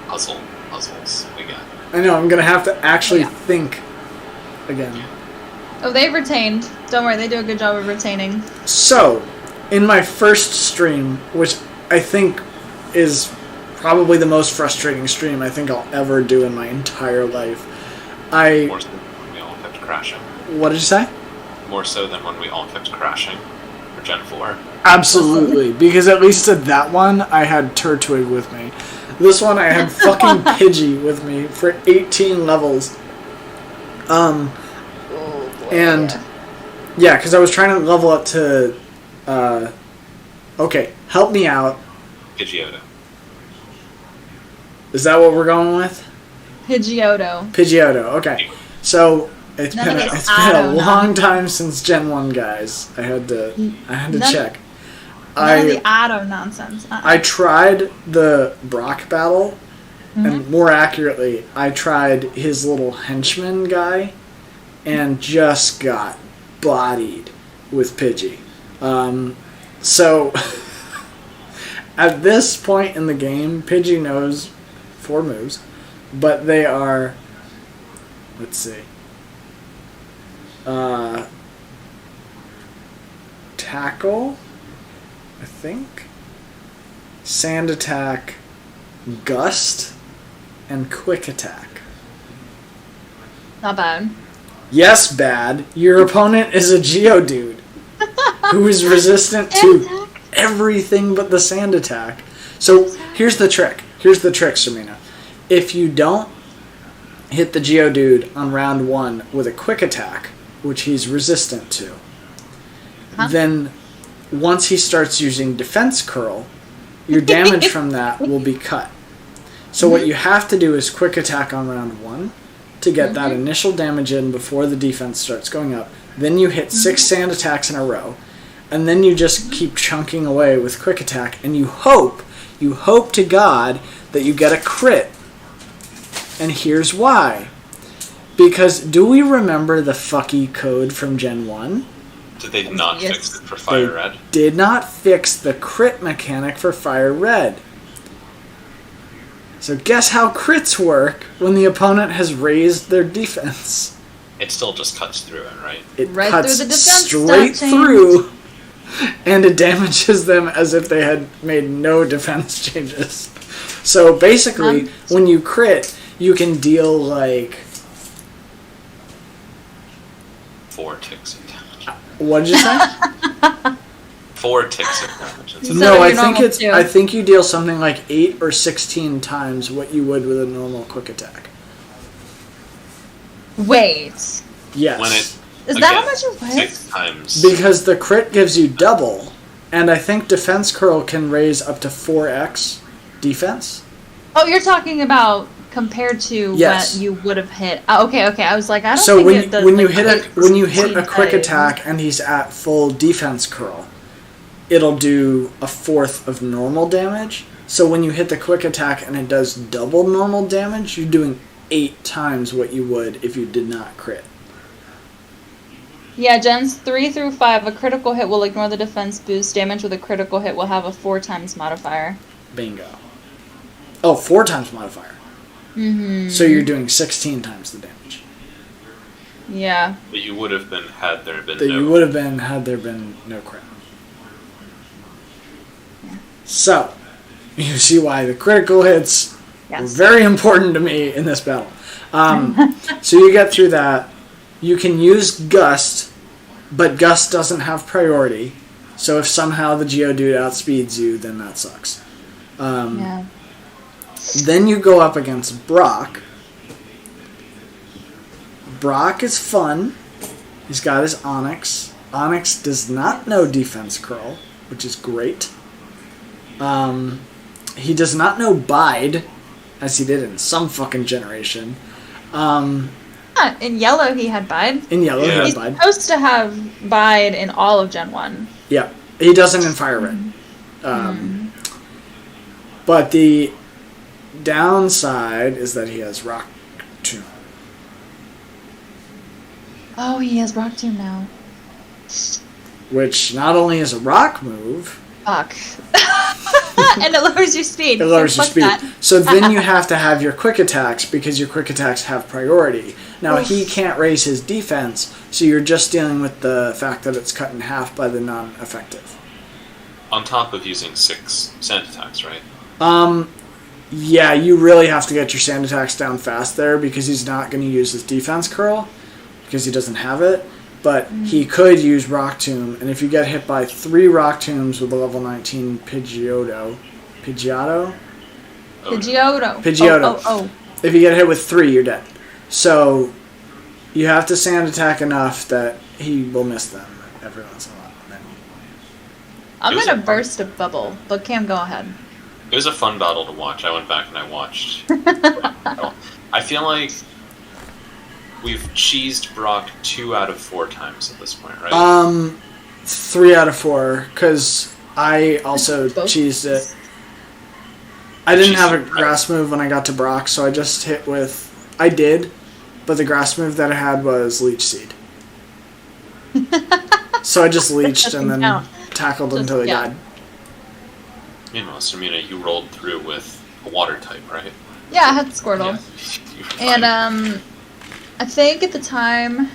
puzzles again. I know, I'm going to have to actually think again. Oh, they've retained. Don't worry, they do a good job of retaining. So, in my first stream, which I think is probably the most frustrating stream I think I'll ever do in my entire life, More so than when we all kept crashing. What did you say? More so than when we all kept crashing for Gen 4. Absolutely, because at least at that one, I had Turtwig with me. This one, I had fucking Pidgey with me for 18 levels. Oh, boy, And, yeah, because I was trying to level up to, okay, help me out. Pidgeotto. Is that what we're going with? Pidgeotto. Pidgeotto, okay. So, it's None been of a this long auto time since Gen 1, guys. I had to check. None of the auto nonsense. I tried the Brock battle, and more accurately, I tried his little henchman guy, and just got bodied with Pidgey. So, at this point in the game, Pidgey knows 4 moves, but they are, let's see, Tackle, I think, Sand Attack, Gust, and Quick Attack. Not bad. Yes, bad. Your opponent is a Geodude who is resistant to everything but the Sand Attack. So here's the trick. Here's the trick, Sirmina. If you don't hit the Geodude on round 1 with a Quick Attack, which he's resistant to, then once he starts using Defense Curl, your damage from that will be cut. So what you have to do is Quick Attack on round 1 to get that initial damage in before the defense starts going up. Then you hit 6 Sand Attacks in a row, and then you just keep chunking away with Quick Attack, and you hope to God that you get a crit. And here's why. Because do we remember the fucky code from Gen 1? Did they not fix it for Fire Red? Did not fix the crit mechanic for Fire Red. So guess how crits work when the opponent has raised their defense? It still just cuts through it, right? It Right cuts through the defense straight stat through, and it damages them as if they had made no defense changes. So basically, when you crit, you can deal like 4 ticks of damage. What did you say? 4 ticks of damage. That's So No, your I think normal it's. two. I think you deal something like 8 or 16 times what you would with a normal Quick Attack. Wait. Yes. when it Is that how much it was? 6 times. Because the crit gives you double, and I think Defense Curl can raise up to 4x defense. Oh, you're talking about compared to Yes. what you would have hit. Oh, okay. I was like, I don't So think when it does. when you like, hit a when you hit a Quick settings. Attack and he's at full Defense Curl, it'll do 1/4 of normal damage. So when you hit the Quick Attack and it does double normal damage, you're doing 8 times what you would if you did not crit. Yeah, gens 3 through 5, a critical hit will ignore the defense boost. Damage with a critical hit will have a 4 times modifier. Bingo. Oh, 4 times modifier. Mm-hmm. So you're doing 16 times the damage Yeah. But you would have been had there been that no. you would have been had there been no crit. So, you see why the critical hits were Yes. very important to me in this battle. So you get through that. You can use Gust, but Gust doesn't have priority. So if somehow the Geodude outspeeds you, then that sucks. Yeah. Then you go up against Brock. Brock is fun. He's got his Onyx. Onyx does not know Defense Curl, which is great. He does not know Bide, as he did in some fucking generation. In yellow, he had Bide. In yellow, he Yeah. has He's Bide. supposed to have Bide in all of Gen 1. Yeah, he doesn't in Fire Red. But the downside is that he has Rock Tomb. Oh, he has Rock Tomb now. Which not only is a rock move, Fuck. And it lowers your speed. It lowers your Fuck speed. that. So then you have to have your quick attacks because your quick attacks have priority. Now he can't raise his defense, so you're just dealing with the fact that it's cut in half by the non-effective. On top of using 6 sand attacks, right? Yeah, you really have to get your sand attacks down fast there because he's not going to use his defense curl because he doesn't have it. But he could use Rock Tomb, and if you get hit by 3 Rock Tombs with a level 19 Pidgeotto. Oh. If you get hit with 3, you're dead. So you have to sand attack enough that he will miss them every once in a while. I'm gonna burst a bubble, but Cam, go ahead. It was a fun battle to watch. I went back and I watched. I feel like we've cheesed Brock 2 out of 4 times at this point, right? 3 out of 4, because I also cheesed it. I didn't have a grass move when I got to Brock, so I just hit with... I did, but the grass move that I had was Leech Seed. So I just leeched and then tackled until he died. Meanwhile, Sirmina, you rolled through with a water type, right? Yeah, I had Squirtle. Yeah. And I think at the time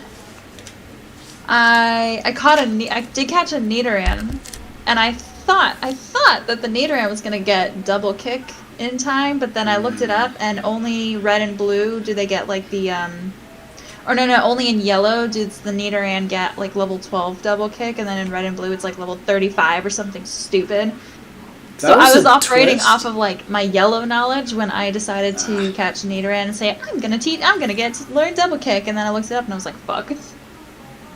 I did catch a Nidoran, and I thought that the Nidoran was gonna get double kick in time, but then I looked it up, and only red and blue do they get like the only in yellow does the Nidoran get like level 12 double kick, and then in red and blue it's like level 35 or something stupid. So I was operating off of like my yellow knowledge when I decided to catch Nidoran and say I'm gonna get to learn double kick, and then I looked it up and I was like, fuck,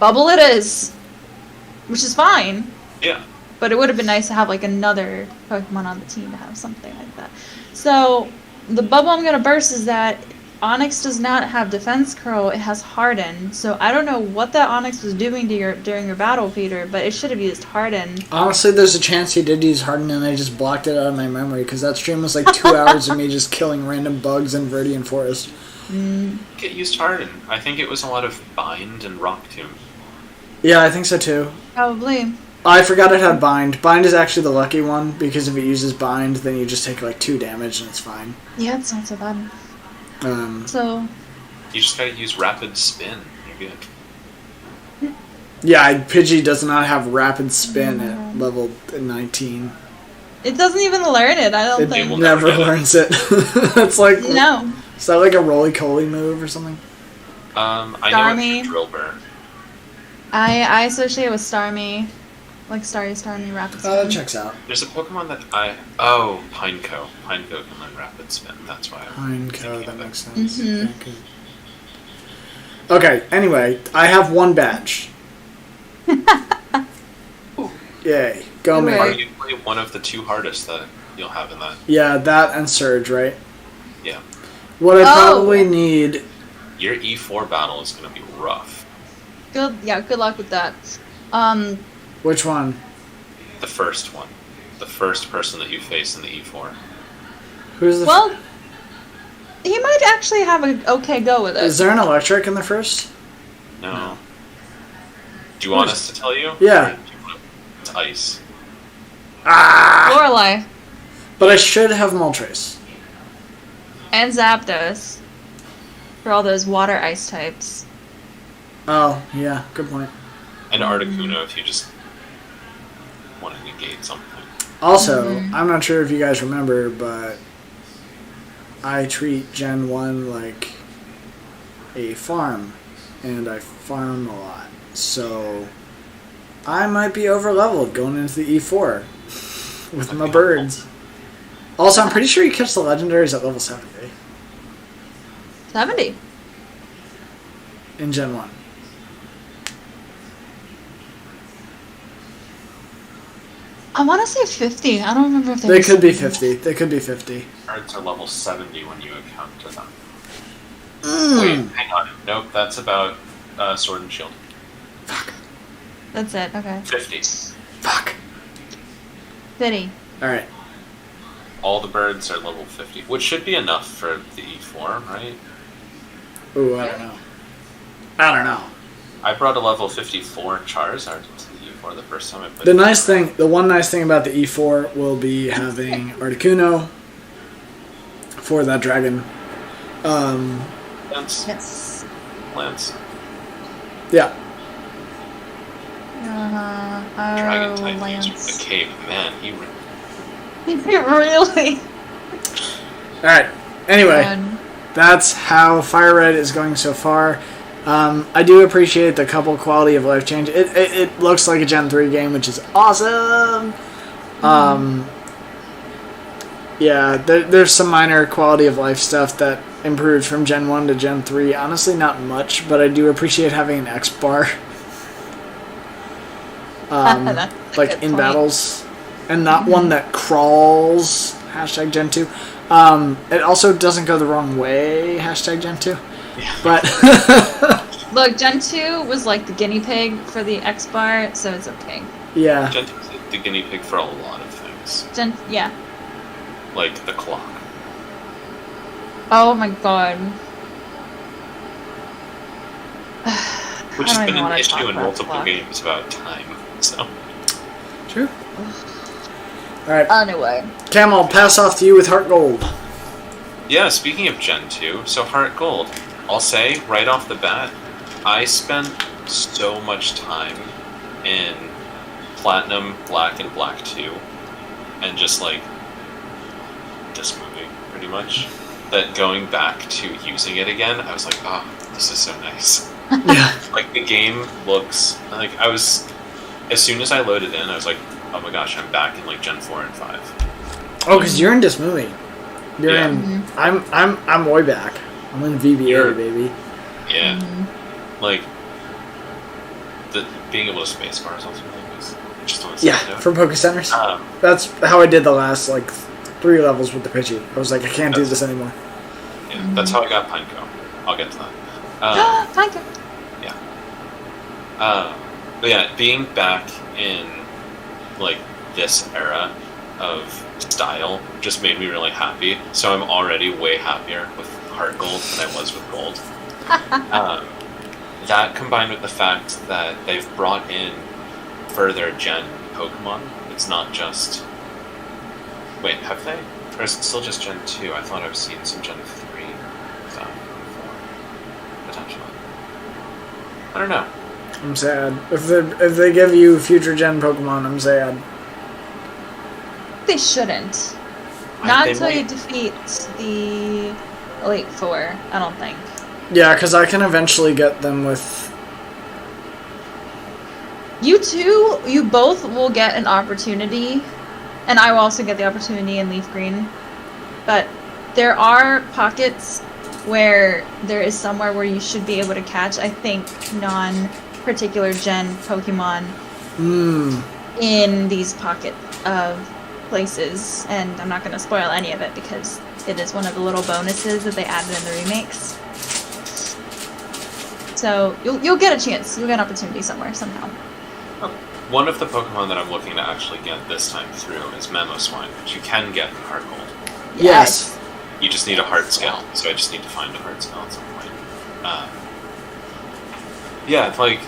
bubble it is, which is fine. Yeah. But it would have been nice to have like another Pokemon on the team to have something like that. So the bubble I'm gonna burst is that Onix does not have Defense Curl, it has Harden. So I don't know what that Onix was doing to during your battle, Peter, but it should have used Harden. Honestly, there's a chance he did use Harden and I just blocked it out of my memory because that stream was like 2 hours of me just killing random bugs in Viridian Forest. Get used Harden. I think it was a lot of Bind and Rock Tomb. Yeah, I think so too. Probably. I forgot it had Bind. Bind is actually the lucky one because if it uses Bind, then you just take like 2 damage and it's fine. Yeah, it's not so bad. So you just gotta use Rapid Spin. You're good. Yeah, Pidgey does not have Rapid Spin at level 19. It doesn't even learn it, I don't think. It never learns it. It's like... No. Is that like a roly-coly move or something? I know it's Drillbur. I associate it with Starmie. Like Starmie, Rapid Spin. Oh, that checks out. There's a Pokemon that Pineco. Pineco can learn Rapid Spin, that's why Pineco, that makes sense. Okay, anyway, I have 1 badge. Yay. Go me. Arguably one of the 2 hardest that you'll have in that. Yeah, that and Surge, right? Yeah. What I probably need... Your E4 battle is going to be rough. Good luck with that. Which one? The first one. The first person that you face in the E4. Who's the... Well, he might actually have an okay go with it. Is there an electric in the first? No. Do you want us to tell you? Yeah. It's ice. Lorelei. But I should have Moltres. And Zapdos. For all those water ice types. Oh, yeah, good point. And Articuno if you just want to negate something. Also, I'm not sure if you guys remember, but I treat Gen 1 like a farm, and I farm a lot. So I might be over-leveled going into the E4 with my birds. Also, I'm pretty sure you catch the legendaries at level 70. 70? In Gen 1. I want to say 50. I don't remember if they could be 50. They could be 50. Cards are level 70 when you encounter them. Mm. Wait, hang on. Nope, that's about Sword and Shield. Fuck. That's it, okay. 50. Fuck. 50. Alright. All the birds are level 50, which should be enough for the E4, right? Ooh, I don't know. I don't know. I brought a level 54 Charizard into the E4 the first time I played. The one nice thing about the E4 will be having Articuno for that dragon. Lance. Yes. Lance. Yeah. Dragon type Lance. user. The cave man. He Really? Alright. Anyway, God. that's how Fire Red is going so far. I do appreciate the couple quality of life change. It looks like a Gen 3 game, which is awesome. Yeah, there's some minor quality of life stuff that improved from Gen 1 to Gen 3. Honestly, not much, but I do appreciate having an X bar. Like in battles. And not one that crawls. Hashtag Gen 2. It also doesn't go the wrong way. Hashtag Gen 2. Yeah. But Look, Gen 2 was like the guinea pig for the X bar, so it's okay. yeah. Gen 2 is the guinea pig for a lot of things. Yeah. Like the clock. Oh my god. Which I has don't been even an wanna issue talk in about multiple clock. games about time. So True. Alright. Anyway. Cam, I'll pass off to you with Heart Gold. yeah, speaking of Gen 2, so Heart Gold. I'll say right off the bat, I spent so much time in Platinum, Black, and Black 2, and just like this movie, pretty much. That going back to using it again, I was like, oh, this is so nice. Yeah. Like the game looks like as soon as I loaded in, I was like, oh my gosh, I'm back in like Gen 4 and 5. Oh, because you're in this movie. You're Yeah. in. I'm way back. I'm in VBA, baby. Yeah. Like the being able to space bar is also really nice. Just on a side Yeah, note. for Poke Centers. That's how I did the last like 3 levels with the Pidgey. I was like, I can't do this anymore. Yeah, that's how I got Pineco. I'll get to that. Thank you. But yeah, being back in like this era of style just made me really happy. So I'm already way happier with Heart Gold than I was with Gold. That combined with the fact that they've brought in further gen Pokemon. It's not just. Wait, have they? Or is it still just Gen 2? I thought I've seen some Gen 3 stuff before. Potentially. I don't know. I'm sad. If they give you future gen Pokemon, I'm sad. They shouldn't. Not until you defeat the Elite Four, I don't think. Yeah, because I can eventually get them with. You both will get an opportunity, and I will also get the opportunity in Leaf Green. But there are pockets where there is somewhere where you should be able to catch, I think, non-particular gen Pokemon in these pocket of places. And I'm not going to spoil any of it because it is one of the little bonuses that they added in the remakes. So you'll get a chance. You'll get an opportunity somewhere, somehow. One of the Pokemon that I'm looking to actually get this time through is Mamoswine, which you can get in Heart Gold. Yes. You just need a heart scale, so I just need to find a heart scale at some point. Yeah, like,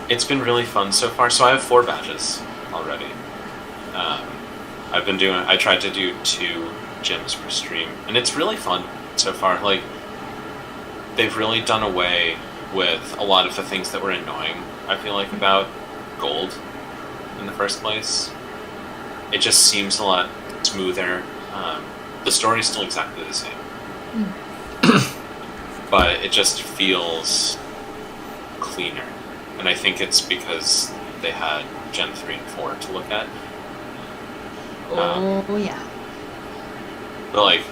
it's been really fun so far. So I have 4 badges already. I tried to do 2 gyms per stream, and it's really fun so far. Like, they've really done away with a lot of the things that were annoying, I feel like, about Gold in the first place. It just seems a lot smoother. The story's still exactly the same. But it just feels cleaner. And I think it's because they had Gen 3 and 4 to look at. Oh, yeah. But, like,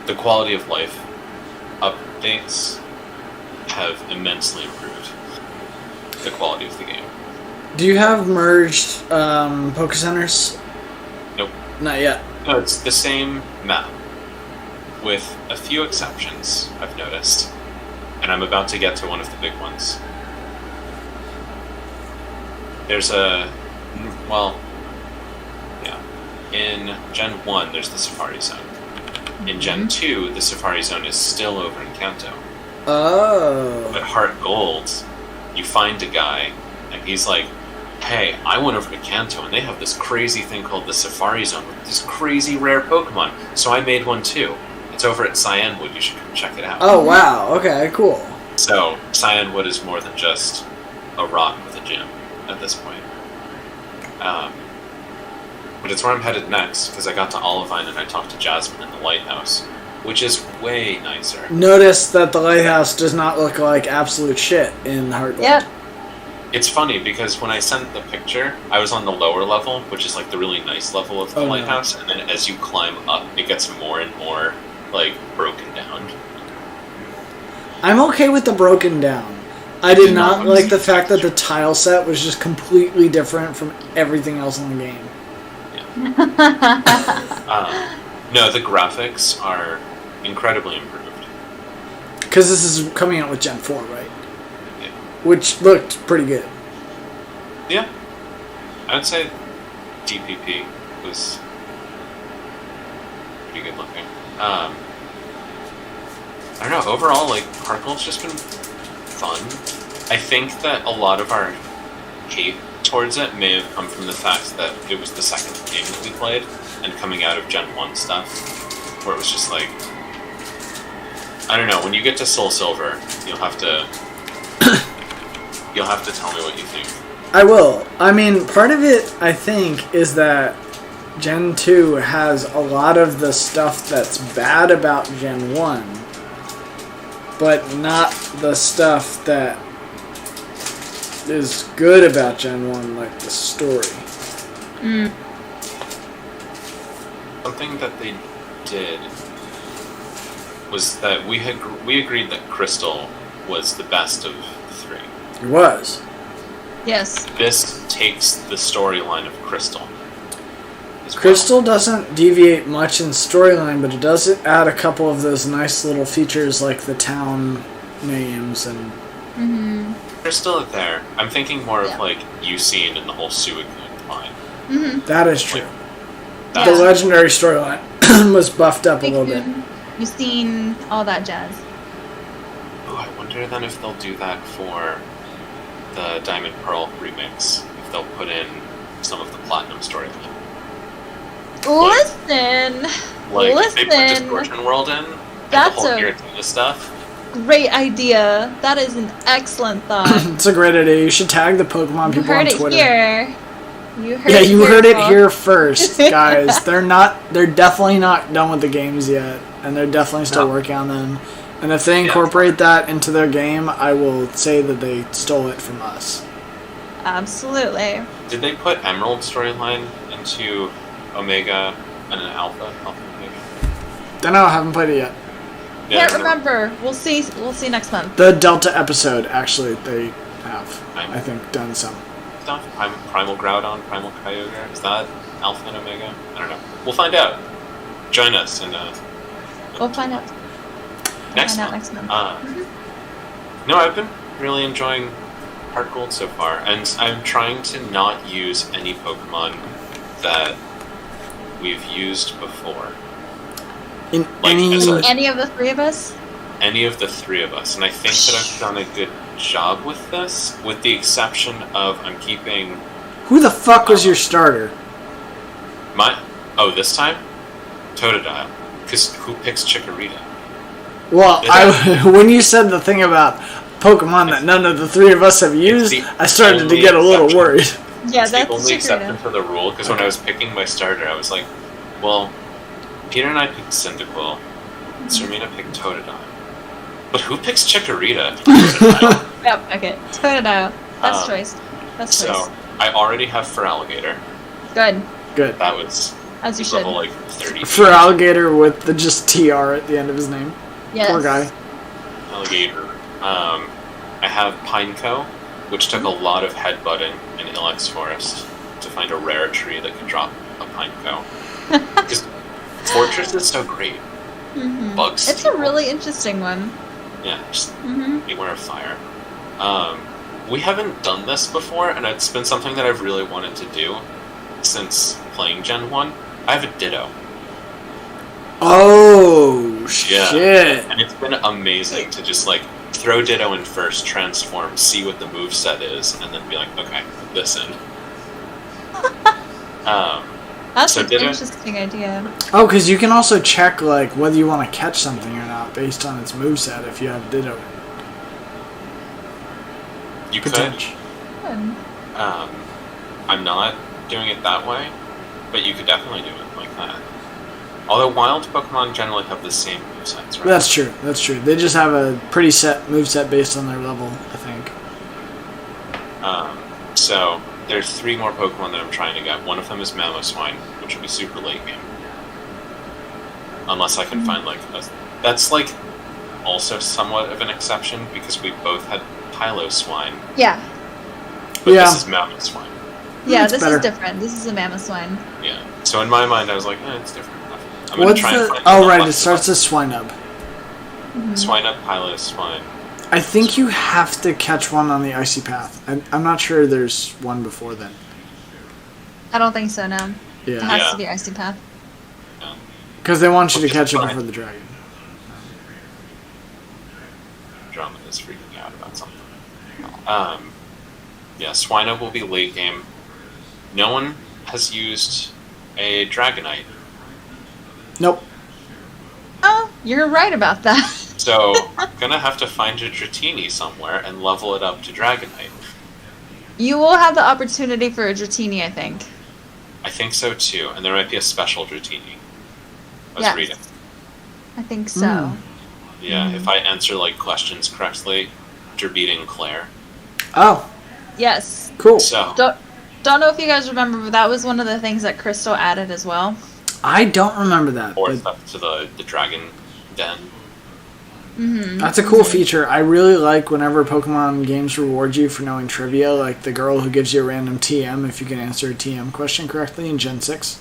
the quality of life updates have immensely improved the quality of the game. Do you have merged Poke Centers? Nope. Not yet. No, it's the same map, with a few exceptions, I've noticed. And I'm about to get to one of the big ones. There's in Gen 1, there's the Safari Zone. In Gen 2, the Safari Zone is still over in Kanto. Oh. But Heart Gold, you find a guy, and he's like hey, I went over to Kanto and they have this crazy thing called the Safari Zone with these crazy rare Pokemon. So I made one too. It's over at Cyanwood. You should come check it out. Oh, wow. Okay, cool. So Cyanwood is more than just a rock with a gym at this point. But it's where I'm headed next, because I got to Olivine and I talked to Jasmine in the lighthouse, which is way nicer. Notice that the lighthouse does not look like absolute shit in Heartgold. Yep. It's funny, because when I sent the picture, I was on the lower level, which is like the really nice level of the lighthouse, and then as you climb up, it gets more and more, like, broken down. I'm okay with the broken down. I did not like the fact that the tile set was just completely different from everything else in the game. No, the graphics are incredibly improved. Because this is coming out with Gen 4, right? Yeah. Which looked pretty good. Yeah. I would say DPP was pretty good looking. I don't know, overall, like, Heartgold's just been fun. I think that a lot of our hate towards it may have come from the fact that it was the second game that we played, and coming out of Gen 1 stuff, where it was just like, I don't know, when you get to Soul Silver, you'll have to tell me what you think. I will. I mean, part of it, I think, is that Gen 2 has a lot of the stuff that's bad about Gen 1, but not the stuff that is good about Gen 1, like the story. Something that they did was that we agreed that Crystal was the best of the three. It was. Yes. This takes the storyline of Crystal. Crystal doesn't deviate much in storyline, but it does add a couple of those nice little features like the town names and... They're still there. I'm thinking more of like Ucene and the whole Suicune line. That is true. Like, the legendary storyline was buffed up a little bit. You've seen all that jazz. Oh, I wonder then if they'll do that for the Diamond Pearl remix. If they'll put in some of the Platinum storyline. Listen! Like, Listen! they put Distortion World in, and That's the whole a Giratina stuff. great idea. That is an excellent thought. It's a great idea. You should tag the Pokemon You people heard on it Twitter. here. You heard Yeah, it you here, heard it folks. here first, guys. They're definitely not done with the games yet, and they're definitely still working on them. And if they incorporate that into their game, I will say that they stole it from us. Absolutely. Did they put Emerald storyline into Omega and an Alpha? Omega? Don't know, I haven't played it yet. Can't remember. We'll see next month. The Delta episode, actually, they have, I think, done some. Stuff? Primal Groudon, Primal Kyogre? Is that Alpha and Omega? I don't know. We'll find out. Join us in We'll find out. next month. No, I've been really enjoying Heartgold so far, and I'm trying to not use any Pokemon that we've used before. In Like, Any of the three of us? Any of the three of us, and I think that I've done a good job with this, with the exception of I'm keeping Who the fuck was your starter? this time? Totodile. Because who picks Chikorita? Well, when you said the thing about Pokemon that none of the three of us have used, I started to get a little worried. Yeah, It's that's the only exception Chikorita. to the rule, because when I was picking my starter, I was like, well, Peter and I picked Cyndaquil, Sirmina picked Totodile. But who picks Chikorita? Totodile. Yep, okay. Totodile. That's choice. That's So, choice. I already have Feraligatr. Good. Good. That was As you should. level like 30. For Alligator with the just TR at the end of his name. Yes. Poor guy. Alligator. I have Pineco, which took a lot of headbutting in Ilex Forest to find a rare tree that could drop a Pineco. Because Fortress is so great. Bugs. It's a really interesting one. Yeah, just beware of fire. We haven't done this before, and it's been something that I've really wanted to do since playing Gen 1. I have a Ditto. Oh, shit. And it's been amazing to just, like, throw Ditto in first, transform, see what the moveset is, and then be like, okay, put this in. That's so an Ditto, interesting idea. Oh, because you can also check like whether you want to catch something or not based on its moveset if you have Ditto. you could. I'm not doing it that way, but you could definitely do it like that. Although wild Pokemon generally have the same movesets, right? That's true. That's true. They just have a pretty set moveset based on their level, I think. So there's 3 more Pokemon that I'm trying to get. One of them is Mamoswine, which will be super late game. Unless I can find like that's like also somewhat of an exception because we both had Pylo-Swine. Yeah. But this is Mamoswine. Yeah, It's this better. is different. This is a Mamoswine. Yeah. So in my mind, I was like, it's different enough. I'm What's try and the? find Oh, the right. left It starts one. as Swinub. Swinub, Pylo-Swine. I think you have to catch one on the Icy Path. I'm not sure there's one before then. I don't think so, no. It Yeah. has Yeah. to be Icy Path. Because they want you to Which is catch it fine. before the dragon. Drama is freaking me out about something. Yeah, Swinub will be late game. No one has used a Dragonite. Nope. Oh, you're right about that. So, I'm gonna have to find a Dratini somewhere and level it up to Dragonite. You will have the opportunity for a Dratini, I think. I think so too, and there might be a special Dratini. I was Yes. reading. I think so. Mm. Yeah, if I answer like questions correctly, you're beating Claire. Oh, Yes. cool. So, Don't know if you guys remember, but that was one of the things that Crystal added as well. I don't remember that. or But up to the Dragon Den. Mm-hmm. that's a cool feature. I really like whenever Pokemon games reward you for knowing trivia, like the girl who gives you a random TM if you can answer a TM question correctly in Gen 6.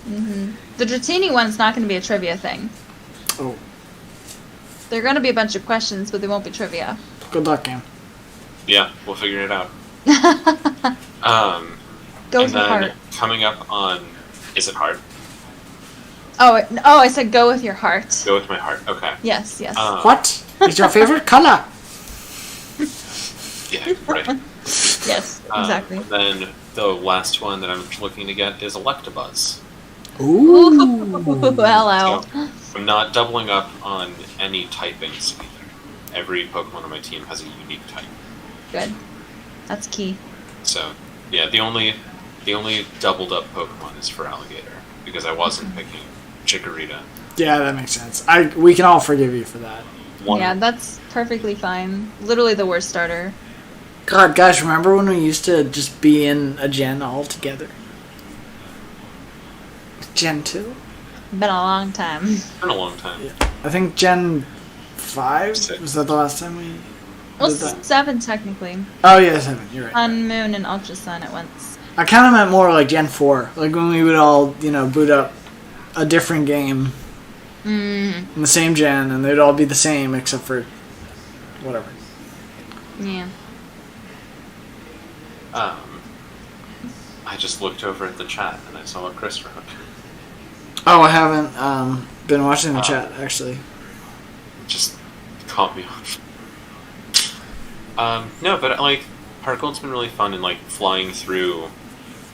Mm-hmm. The Dratini one's not going to be a trivia thing. Oh, They're going to be a bunch of questions, but they won't be trivia. good luck, game. Yeah, we'll figure it out. Go and with your then heart. coming up on, is it hard? Oh, I said go with your heart. Go with my heart. Okay. Yes, yes. What is your favorite color? Yeah, right. Yes, exactly. Then the last one that I'm looking to get is Electabuzz. Ooh. Hello. So I'm not doubling up on any typings either. Every Pokemon on my team has a unique type. Good. That's key. So yeah, the only doubled up Pokemon is for Alligator because I wasn't picking Chikorita. Yeah, that makes sense. We can all forgive you for that. Yeah, that's perfectly fine. Literally the worst starter. God, guys, remember when we used to just be in a gen all together? Gen 2? Been a long time. It's been a long time. Yeah. I think Gen 5? Six. Was that the last time we Well, did that? 7 technically. Oh, yeah, 7. You're right. Sun, Moon, and Ultra Sun at once. I kind of meant more like Gen 4. Like when we would all, boot up a different game in the same gen, and they'd all be the same except for whatever. Yeah. I just looked over at the chat and I saw what Chris wrote. Oh, I haven't been watching the chat, actually. It just caught me off. No, but like Heart Gold's been really fun in like flying through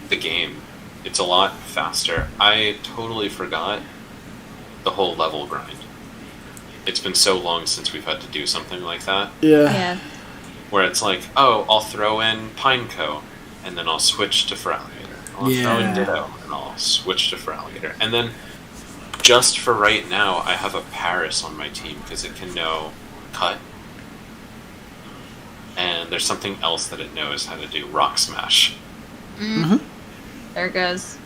the game. It's a lot faster. I totally forgot the whole level grind. It's been so long since we've had to do something like that. Yeah. Yeah. Where it's like, oh, I'll throw in Pineco, and then I'll switch to Feraligatr. I'll throw in Ditto, and I'll switch to Feraligatr. And then, just for right now, I have a Paris on my team, because it can know Cut. And there's something else that it knows how to do, Rock Smash. There it goes.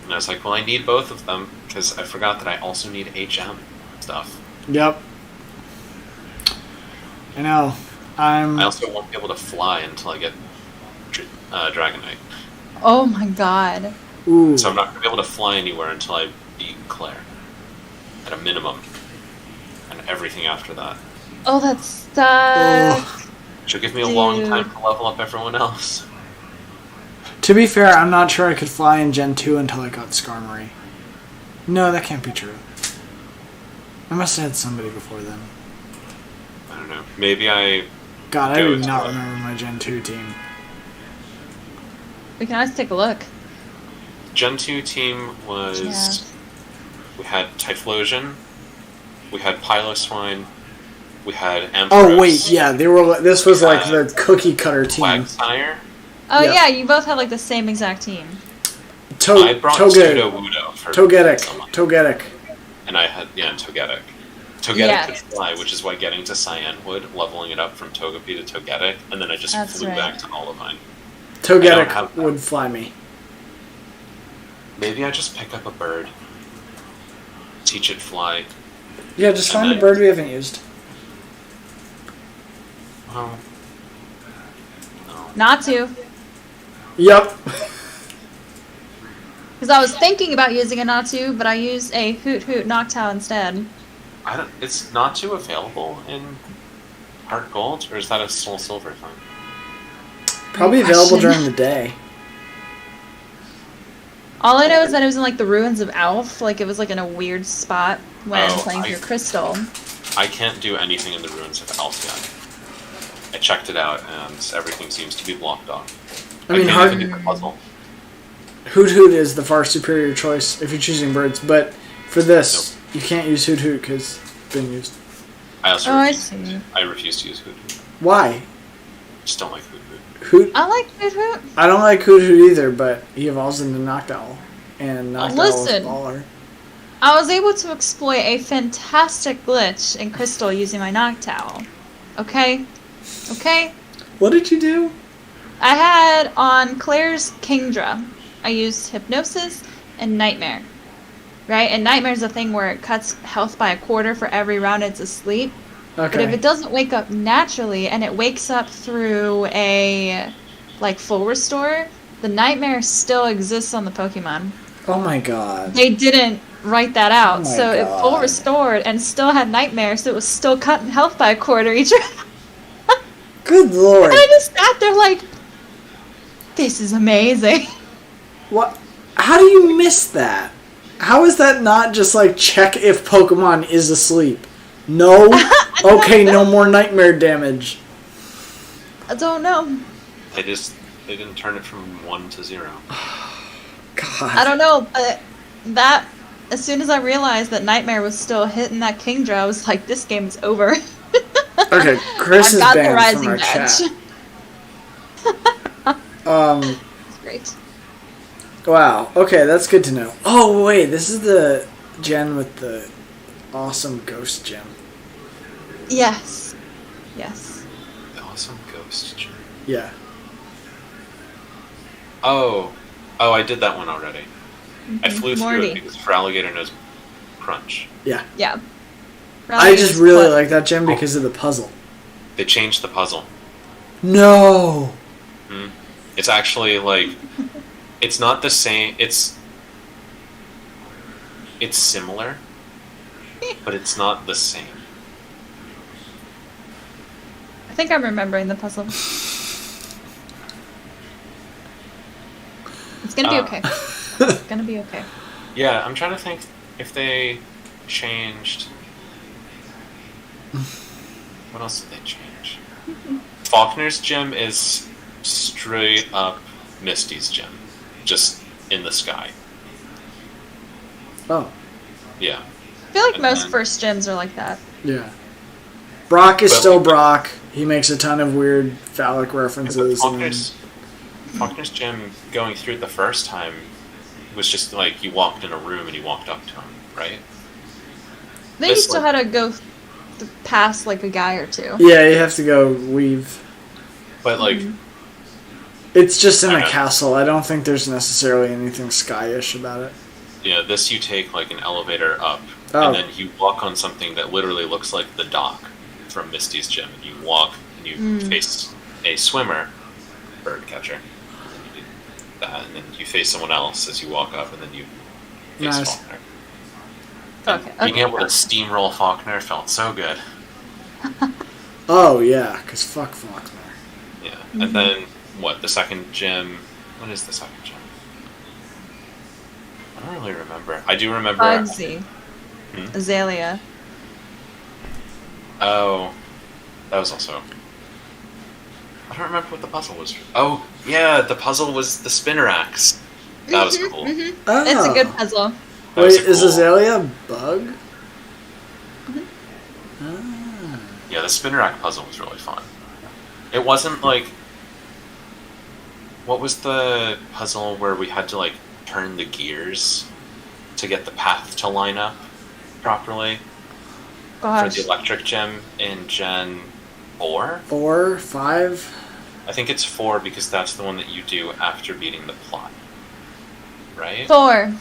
And I was like, well, I need both of them, because I forgot that I also need HM stuff. Yep. I know. I also won't be able to fly until I get Dragonite. Oh my god. Ooh. So I'm not going to be able to fly anywhere until I beat Claire. At a minimum. And everything after that. Oh, that sucks. Which will give me a long time to level up everyone else. To be fair, I'm not sure I could fly in Gen 2 until I got Skarmory. No, that can't be true. I must have had somebody before then. I don't know. Maybe I... God, I do not remember my Gen 2 team. We can always take a look. Gen 2 team was... Yeah. We had Typhlosion, we had Piloswine, we had Ampharos. Oh wait, yeah, they were. This was like the cookie cutter team. Quagsire. Oh yeah, you both had like the same exact team. I brought Pseudo-Wudo for Togetic. And I had, Togetic. Togetic could fly, which is why getting to Cyanwood, leveling it up from Togepi to Togetic, and then I just flew back to Olivine. Togetic would fly me. Maybe I just pick up a bird. Teach it fly. Yeah, just find a bird we haven't used. Well, no. Not to. Yep. Because I was thinking about using a Natu, but I used a Hoot Hoot Noctowl instead. It's Natu available in Heart Gold, or is that a Soul Silver thing? Probably available during the day. All I know is that it was in like the ruins of Alph, like it was like in a weird spot when playing through Crystal. I can't do anything in the ruins of Alph yet. I checked it out and everything seems to be blocked off. I mean, can't even do the puzzle. Hoot Hoot is the far superior choice if you're choosing birds, but for this, you can't use Hoot Hoot because it's been used. I also I refuse to use Hoot Hoot. Why? I just don't like Hoot Hoot. I like Hoot Hoot. I don't like Hoot Hoot either, but he evolves into Noctowl, and Noctowl is baller. I was able to exploit a fantastic glitch in Crystal using my Noctowl. Okay? What did you do? I had on Claire's Kingdra, I used Hypnosis and Nightmare. Right? And Nightmare's a thing where it cuts health by a quarter for every round it's asleep. Okay. But if it doesn't wake up naturally and it wakes up through a full restore, the Nightmare still exists on the Pokemon. Oh my god. They didn't write that out, Oh so my it full restored and still had Nightmare, so it was still cutting health by a quarter each round. Good lord. And I just sat there like, this is amazing. What? How do you miss that? How is that not just like check if Pokemon is asleep? No? Okay, no more Nightmare damage. I don't know. They didn't turn it from 1 to 0. God. I don't know, but that, as soon as I realized that Nightmare was still hitting that Kingdra, I was like, this game is over. Okay, Chris is got the banned rising from our badge. chat. It's great. Wow. Okay, that's good to know. Oh wait, this is the gen with the awesome ghost gem. Yes. The awesome ghost gem. Yeah. Oh, I did that one already. Mm-hmm. I flew through Morty. it because for Alligator Nose Crunch. Yeah. Rally I just really like that gem because of the puzzle. They changed the puzzle. No. It's actually it's not the same. It's similar, but it's not the same. I think I'm remembering the puzzle. It's gonna be okay. It's gonna be okay. Yeah, I'm trying to think if they changed. What else did they change? Faulkner's gem is straight up Misty's gem, just in the sky. Oh. Yeah. I feel like most first gens are like that. Yeah. Brock is still Brock. He makes a ton of weird phallic references. Faulkner's gem going through it the first time was just like you walked in a room and you walked up to him, right? Then you still had to go past a guy or two. Yeah, you have to go weave. But it's just in a castle. I don't think there's necessarily anything skyish about it. Yeah, this you take an elevator up, and then you walk on something that literally looks like the dock from Misty's gym. And you walk and you face a swimmer, bird catcher. You do that, and then you face someone else as you walk up, and then you face Faulkner. Okay. Being able to steamroll Faulkner felt so good. Oh yeah, because fuck Faulkner. Yeah, and then the second gym? What is the second gym? I don't really remember. I do remember. Bugsy. Azalea. Oh. That was also... I don't remember what the puzzle was. Oh, yeah, the puzzle was the spinner axe. That was cool. Oh. It's a good puzzle. Wait, is Azalea a bug? Ah. Yeah, the spinner axe puzzle was really fun. It wasn't like... What was the puzzle where we had to, like, turn the gears to get the path to line up properly? Gosh. For the electric gem in Gen 4? 4, 5? I think it's 4 because that's the one that you do after beating the plot. Right? 4.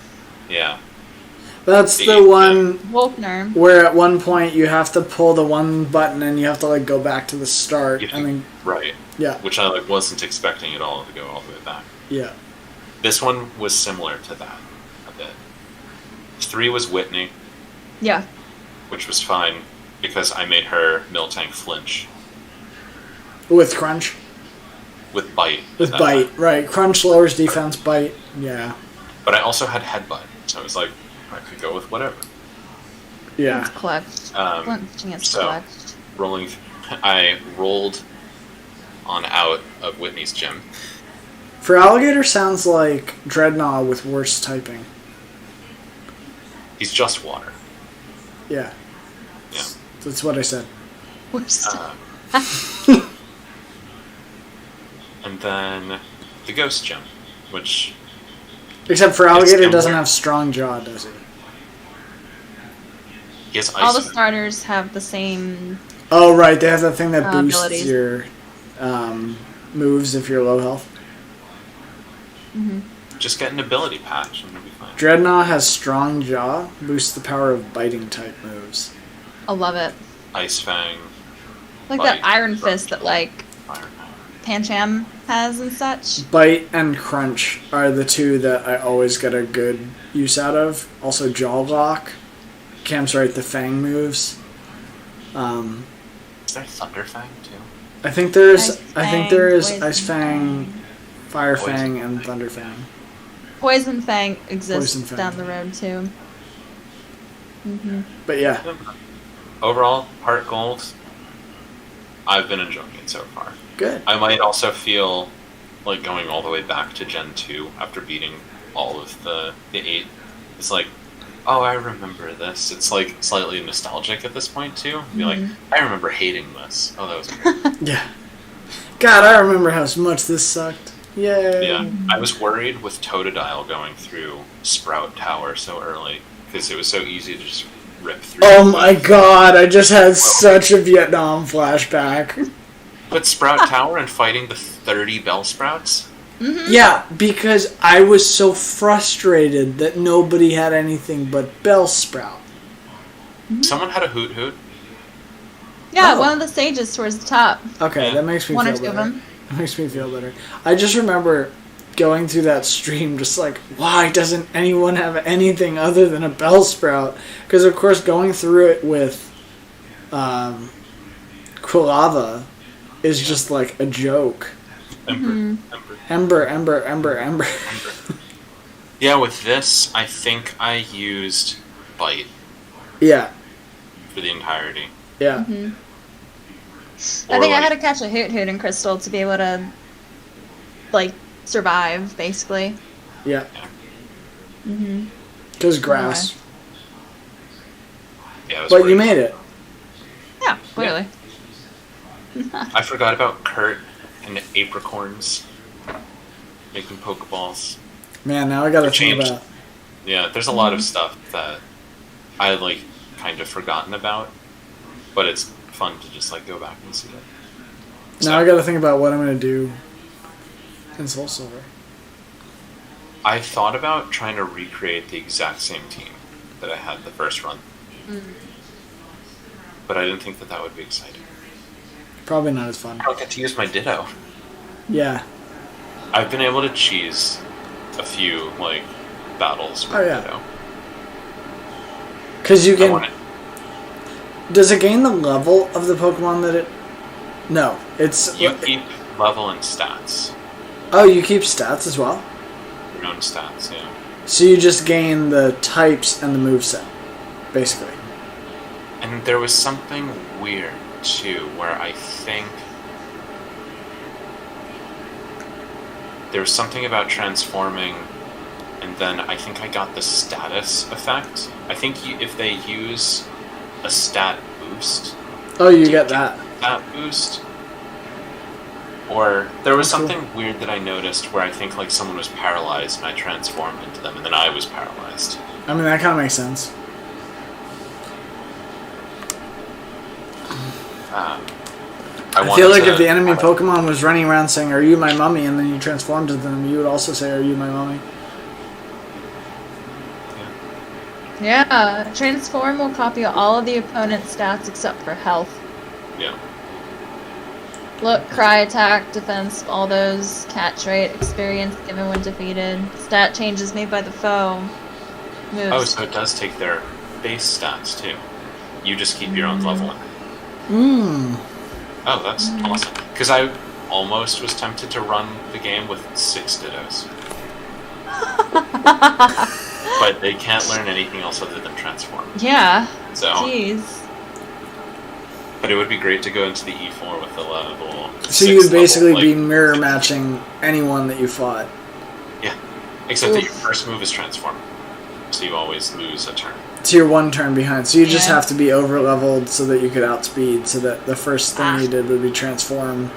Yeah. That's the one Wolfner. where at one point you have to pull the one button and you have to like go back to the start. Right. Yeah. Which I like wasn't expecting at all to go all the way back. Yeah. This one was similar to that a bit. 3 was Whitney, Yeah. which was fine because I made her Miltank flinch With Crunch. with Bite. With Bite, time. right. Crunch lowers defense, Bite, yeah. But I also had Headbutt, so I was like, I could go with whatever. Yeah. It's clutched. Chance so- clutched. I rolled on out of Whitney's gym. For Alligator sounds like Dreadnought with worse typing. He's just water. Yeah. Yeah. That's what I said. Worst. And then the Ghost Gem, which... Except for Alligator similar. doesn't have strong jaw, does he? He has All the ice. starters have the same. Oh, right. They have that thing that boosts abilities. your moves if you're low health. Just get an ability patch and it'll be fine. Dreadnought has strong jaw, boosts the power of biting type moves. I love it. Ice Fang, Like Bite, that Iron Crunch, Fist that like Fire Power. Pancham has and such. Bite and Crunch are the two that I always get a good use out of. Also Jaw Lock. Cam's right, the Fang moves. Is there Thunder Fang too? I think there is Poison Ice Fang, Fire Poison Fang, and Fang. Thunder Fang. Poison Fang exists Poison Fang. down the road too. But yeah, Overall, Heart Gold, I've been enjoying it so far. good. I might also feel like going all the way back to Gen 2 after beating all of the 8. It's like, oh, I remember this. It's like slightly nostalgic at this point too. Be like, I remember hating this. Oh, that was great. Yeah. God, I remember how much this sucked. Yay. Yeah, I was worried with Totodile going through Sprout Tower so early because it was so easy to just rip through. Oh my god, I just had such a Vietnam flashback. But Sprout Tower and fighting the 30 Bell Sprouts? Yeah, because I was so frustrated that nobody had anything but Bellsprout. Someone had a Hoot Hoot. Yeah, Oh. one of the stages towards the top. Okay, Yeah. that makes me One or feel two of better. them. That makes me feel better. I just remember going through that stream just like, why doesn't anyone have anything other than a Bellsprout? Because, of course, going through it with Quilava is just like a joke. Ember. Yeah, with this, I think I used Bite Yeah, for the entirety. yeah. I think I had to catch a Hoot Hoot in Crystal to be able to, like, survive, basically. Yeah. Because grass. Yeah, it was But pretty you made it. Yeah, clearly. I forgot about Kurt and the apricorns making Pokeballs. Man, now I gotta It think changed. about. Yeah, there's a lot of stuff that I had, like, kind of forgotten about, but it's fun to just, like, go back and see it. Now I gotta think about what I'm gonna do in Soul Silver. I thought about trying to recreate the exact same team that I had the first run. But I didn't think that that would be exciting. Probably not as fun. I don't get to use my Ditto. Yeah. I've been able to cheese a few, like, battles with Oh, yeah. Ditto. Because you I can. want it. Does it gain the level of the Pokemon that it? No, it's. You keep level and stats. Oh, you keep stats as well. Your own stats, yeah. So you just gain the types and the moveset, basically. And there was something weird 2 where I think there was something about transforming, and then I think I got the status effect. I think if they use a stat boost... Oh, you get that. Stat boost. Or there was something weird that I noticed where I think like someone was paralyzed and I transformed into them, and then I was paralyzed. I mean, that kind of makes sense. I feel like if the enemy Pokemon was running around saying, "Are you my mummy?" and then you transformed to them, you would also say, "Are you my mummy?" Yeah, transform will copy all of the opponent's stats except for health. Yeah. Look, cry, attack, defense, all those, catch rate, experience given when defeated, stat changes made by the foe, moves. Oh, so it does take their base stats too. You just keep your own leveling. Oh, that's awesome. Because I almost was tempted to run the game with 6 Dittos. But they can't learn anything else other than transform. Yeah. So, jeez. But it would be great to go into the E4 with the level. So you would basically be mirror matching anyone that you fought. Yeah. Except that your first move is transform. So you always lose a turn. So you're 1 turn behind. So you just have to be over leveled so that you could outspeed, so that the first thing you did would be transform.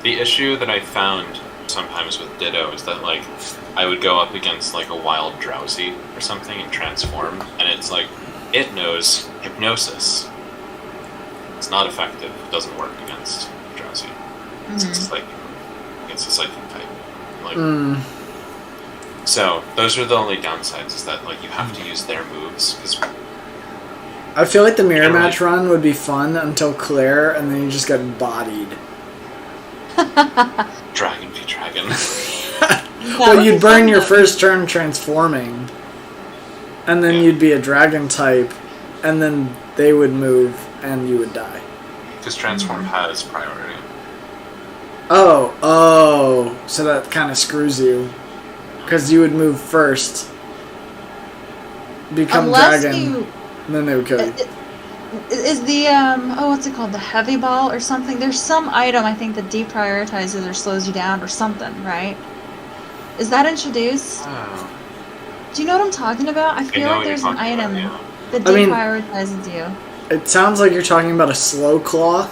The issue that I found sometimes with Ditto is that like I would go up against like a wild Drowsy or something and transform, and it's like it knows hypnosis. It's not effective. It doesn't work against Drowsy. It's against a psychic type. Like, so those are the only downsides. Is that like you have to use their moves. Cause I feel like the mirror match run would be fun until Claire, and then you just get bodied. Dragon v Dragon. Well, you'd burn your first turn transforming, and then you'd be a dragon type, and then they would move, and you would die. Because transform has priority. Oh, so that kind of screws you. Because you would move first, become dragon, and then they would kill you. Is the, what's it called? The heavy ball or something? There's some item, I think, that deprioritizes or slows you down or something, right? Is that introduced? Oh. Do you know what I'm talking about? I feel like there's an item that deprioritizes you. It sounds like you're talking about a slow claw.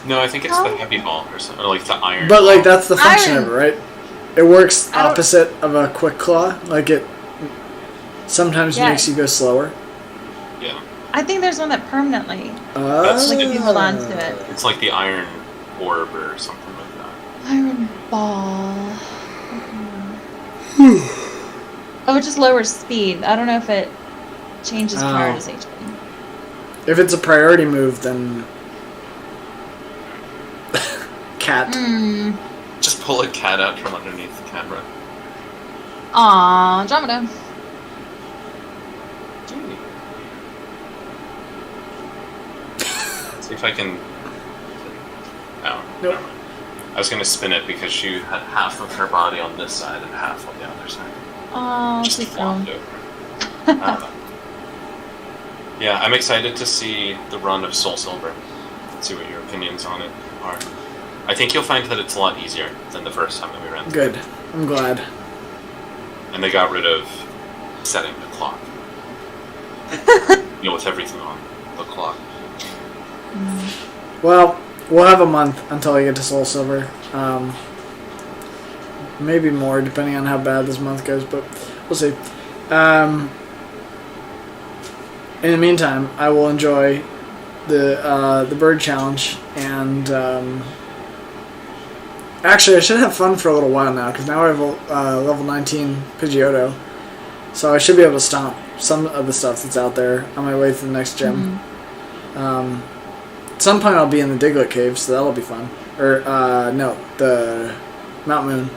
No, I think it's the heavy ball or something, or like the iron. But like that's the function of it, right? It works opposite of a quick claw. Like it sometimes makes you go slower. Yeah. I think there's one that permanently. Like if you hold on to it. It's like the iron orb or something like that. Iron ball. Oh, it just lowers speed. I don't know if it changes prioritization. If it's a priority move, then cat. Just pull a cat out from underneath the camera. Aww, Andromeda. See if I can. Oh, nope. Never mind. I was going to spin it because she had half of her body on this side and half on the other side. Oh, just flopped over. Yeah, I'm excited to see the run of Soul Silver. See what your opinions on it are. I think you'll find that it's a lot easier than the first time that we ran through. Good. I'm glad. And they got rid of setting the clock. With everything on the clock. Well, we'll have a month until I get to Soul Silver. Maybe more, depending on how bad this month goes, but we'll see. In the meantime, I will enjoy the bird challenge, and actually, I should have fun for a little while now, because now I have a level 19 Pidgeotto, so I should be able to stomp some of the stuff that's out there on my way to the next gym. At some point, I'll be in the Diglett Cave, so that'll be fun. Or, no, the Mount Moon.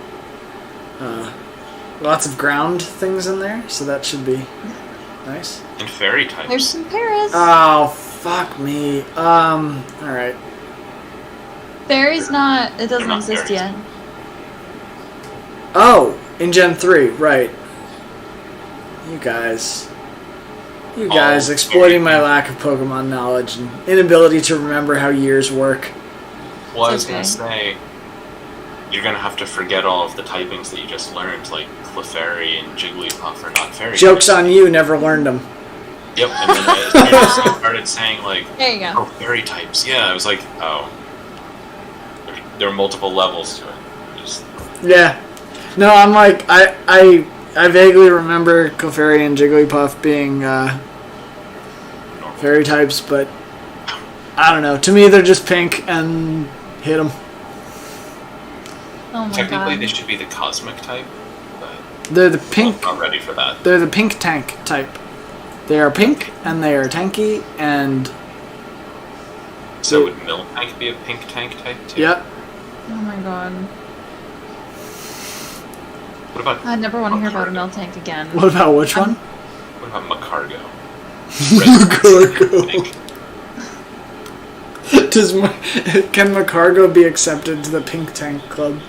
Lots of ground things in there, so that should be nice. And fairy types. There's some Paras. Oh, fuck me. Alright. Fairy's not, it doesn't exist yet. Oh, in Gen 3, right. You guys. You guys all exploiting my very- lack of Pokemon knowledge and inability to remember how years work. Well, I was It's going to say, you're going to have to forget all of the typings that you just learned, like Clefairy and Jigglypuff are not fairy Joke's types. on you, never learned them. Yep, and then as soon as you started saying, like, There you go. oh, fairy types, yeah, I was like, oh. There are multiple levels to it. Just, Yeah. No, I'm like, I vaguely remember Clefairy and Jigglypuff being normal. fairy types, but I don't know. To me, they're just pink and hit them. Oh my Technically, god. they should be the cosmic type, but They're the pink. I'm not ready for that. They're the pink tank type. They are pink and they are tanky and So would Miltank be a pink tank type too? yep. Oh my god. What about I never want to hear about a Miltank again. What about which one? what about Macargo? Macargo. Pink. Can Macargo be accepted to the pink tank club?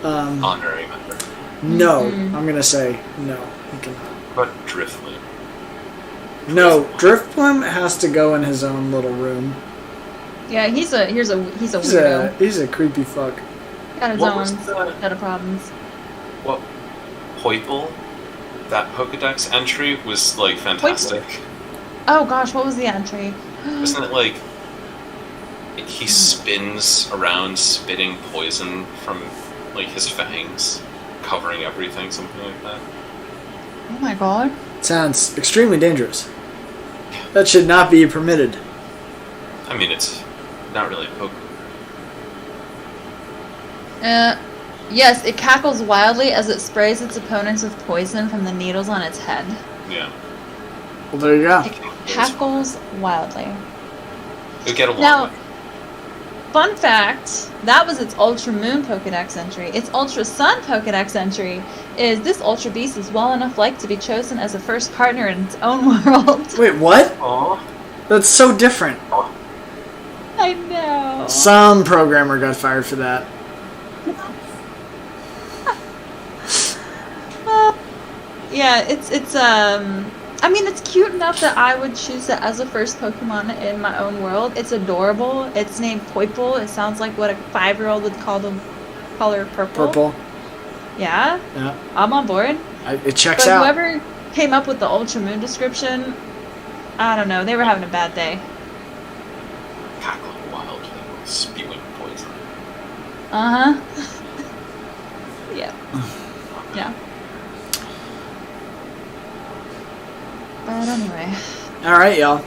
Honorary member. No. I'm gonna say no. He cannot. What about Drifloon? No, Driftbloom has to go in his own little room. Yeah, he's a He's weirdo. he's a creepy fuck. Got his What own was the- set of problems. What? Poiple? That Pokedex entry was, like, fantastic. Oh gosh, what was the entry? Isn't it like he spins around spitting poison from, like, his fangs, covering everything, something like that? Oh my god. Sounds extremely dangerous. That should not be permitted. I mean, it's not really a Pokemon. Yes, it cackles wildly as it sprays its opponents with poison from the needles on its head. Yeah. Well, there you go. It cackles wildly. It'll get along. Now, fun fact, that was its Ultra Moon Pokedex entry. Its Ultra Sun Pokedex entry is this Ultra Beast is well enough liked to be chosen as a first partner in its own world. Wait, what? Aww. That's so different. I know. Some programmer got fired for that. Yeah, I mean, it's cute enough that I would choose it as a first Pokemon in my own world. It's adorable. It's named Poiple. It sounds like what a 5-year-old would call the color purple. Purple. Yeah, Yeah. I'm on board. It checks But out. whoever came up with the Ultra Moon description, I don't know. They were having a bad day. Cackling wildly, spewing poison. Uh huh. Yeah. Yeah. But anyway. Alright, y'all.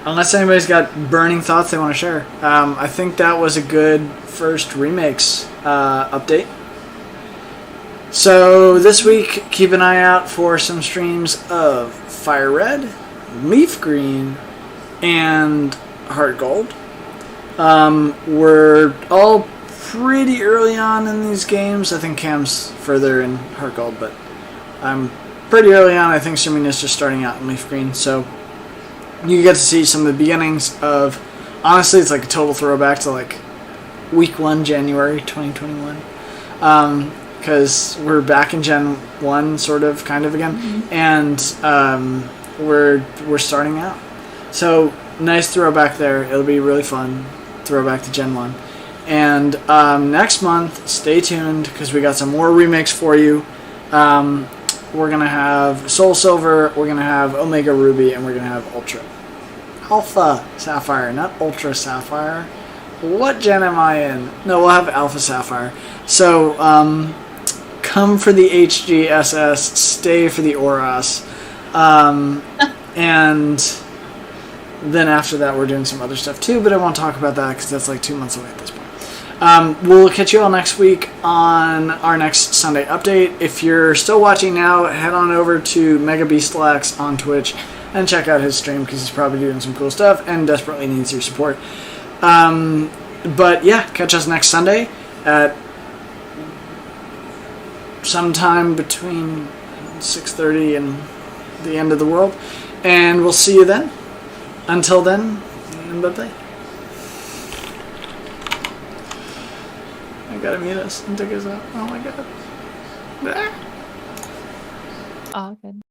Unless anybody's got burning thoughts they want to share. I think that was a good first remakes update. So this week, keep an eye out for some streams of Fire Red, Leaf Green, and Heart Gold. We're all pretty early on in these games. I think Cam's further in Heart Gold, but I'm pretty early on. I think Sirmina's just starting out in Leaf Green, so you get to see some of the beginnings of. Honestly, it's like a total throwback to like week 1, January 2021, because we're back in Gen 1, sort of, kind of again, and we're starting out. So nice throwback there. It'll be really fun. Throwback to Gen 1. And next month, stay tuned because we got some more remakes for you. We're going to have Soul Silver, we're going to have Omega Ruby, and we're going to have Ultra. Alpha Sapphire, not Ultra Sapphire. What gen am I in? No, we'll have Alpha Sapphire. So, come for the HGSS, stay for the Oras. And then after that, we're doing some other stuff too, but I won't talk about that because that's like 2 months away at this point. We'll catch you all next week on our next Sunday update. If you're still watching now, head on over to Mega Beastlax on Twitch and check out his stream because he's probably doing some cool stuff and desperately needs your support. But yeah, catch us next Sunday at sometime between 6:30 and the end of the world. And we'll see you then. Until then, bye-bye. I gotta mute us and take us out. Oh my god. Oh, good.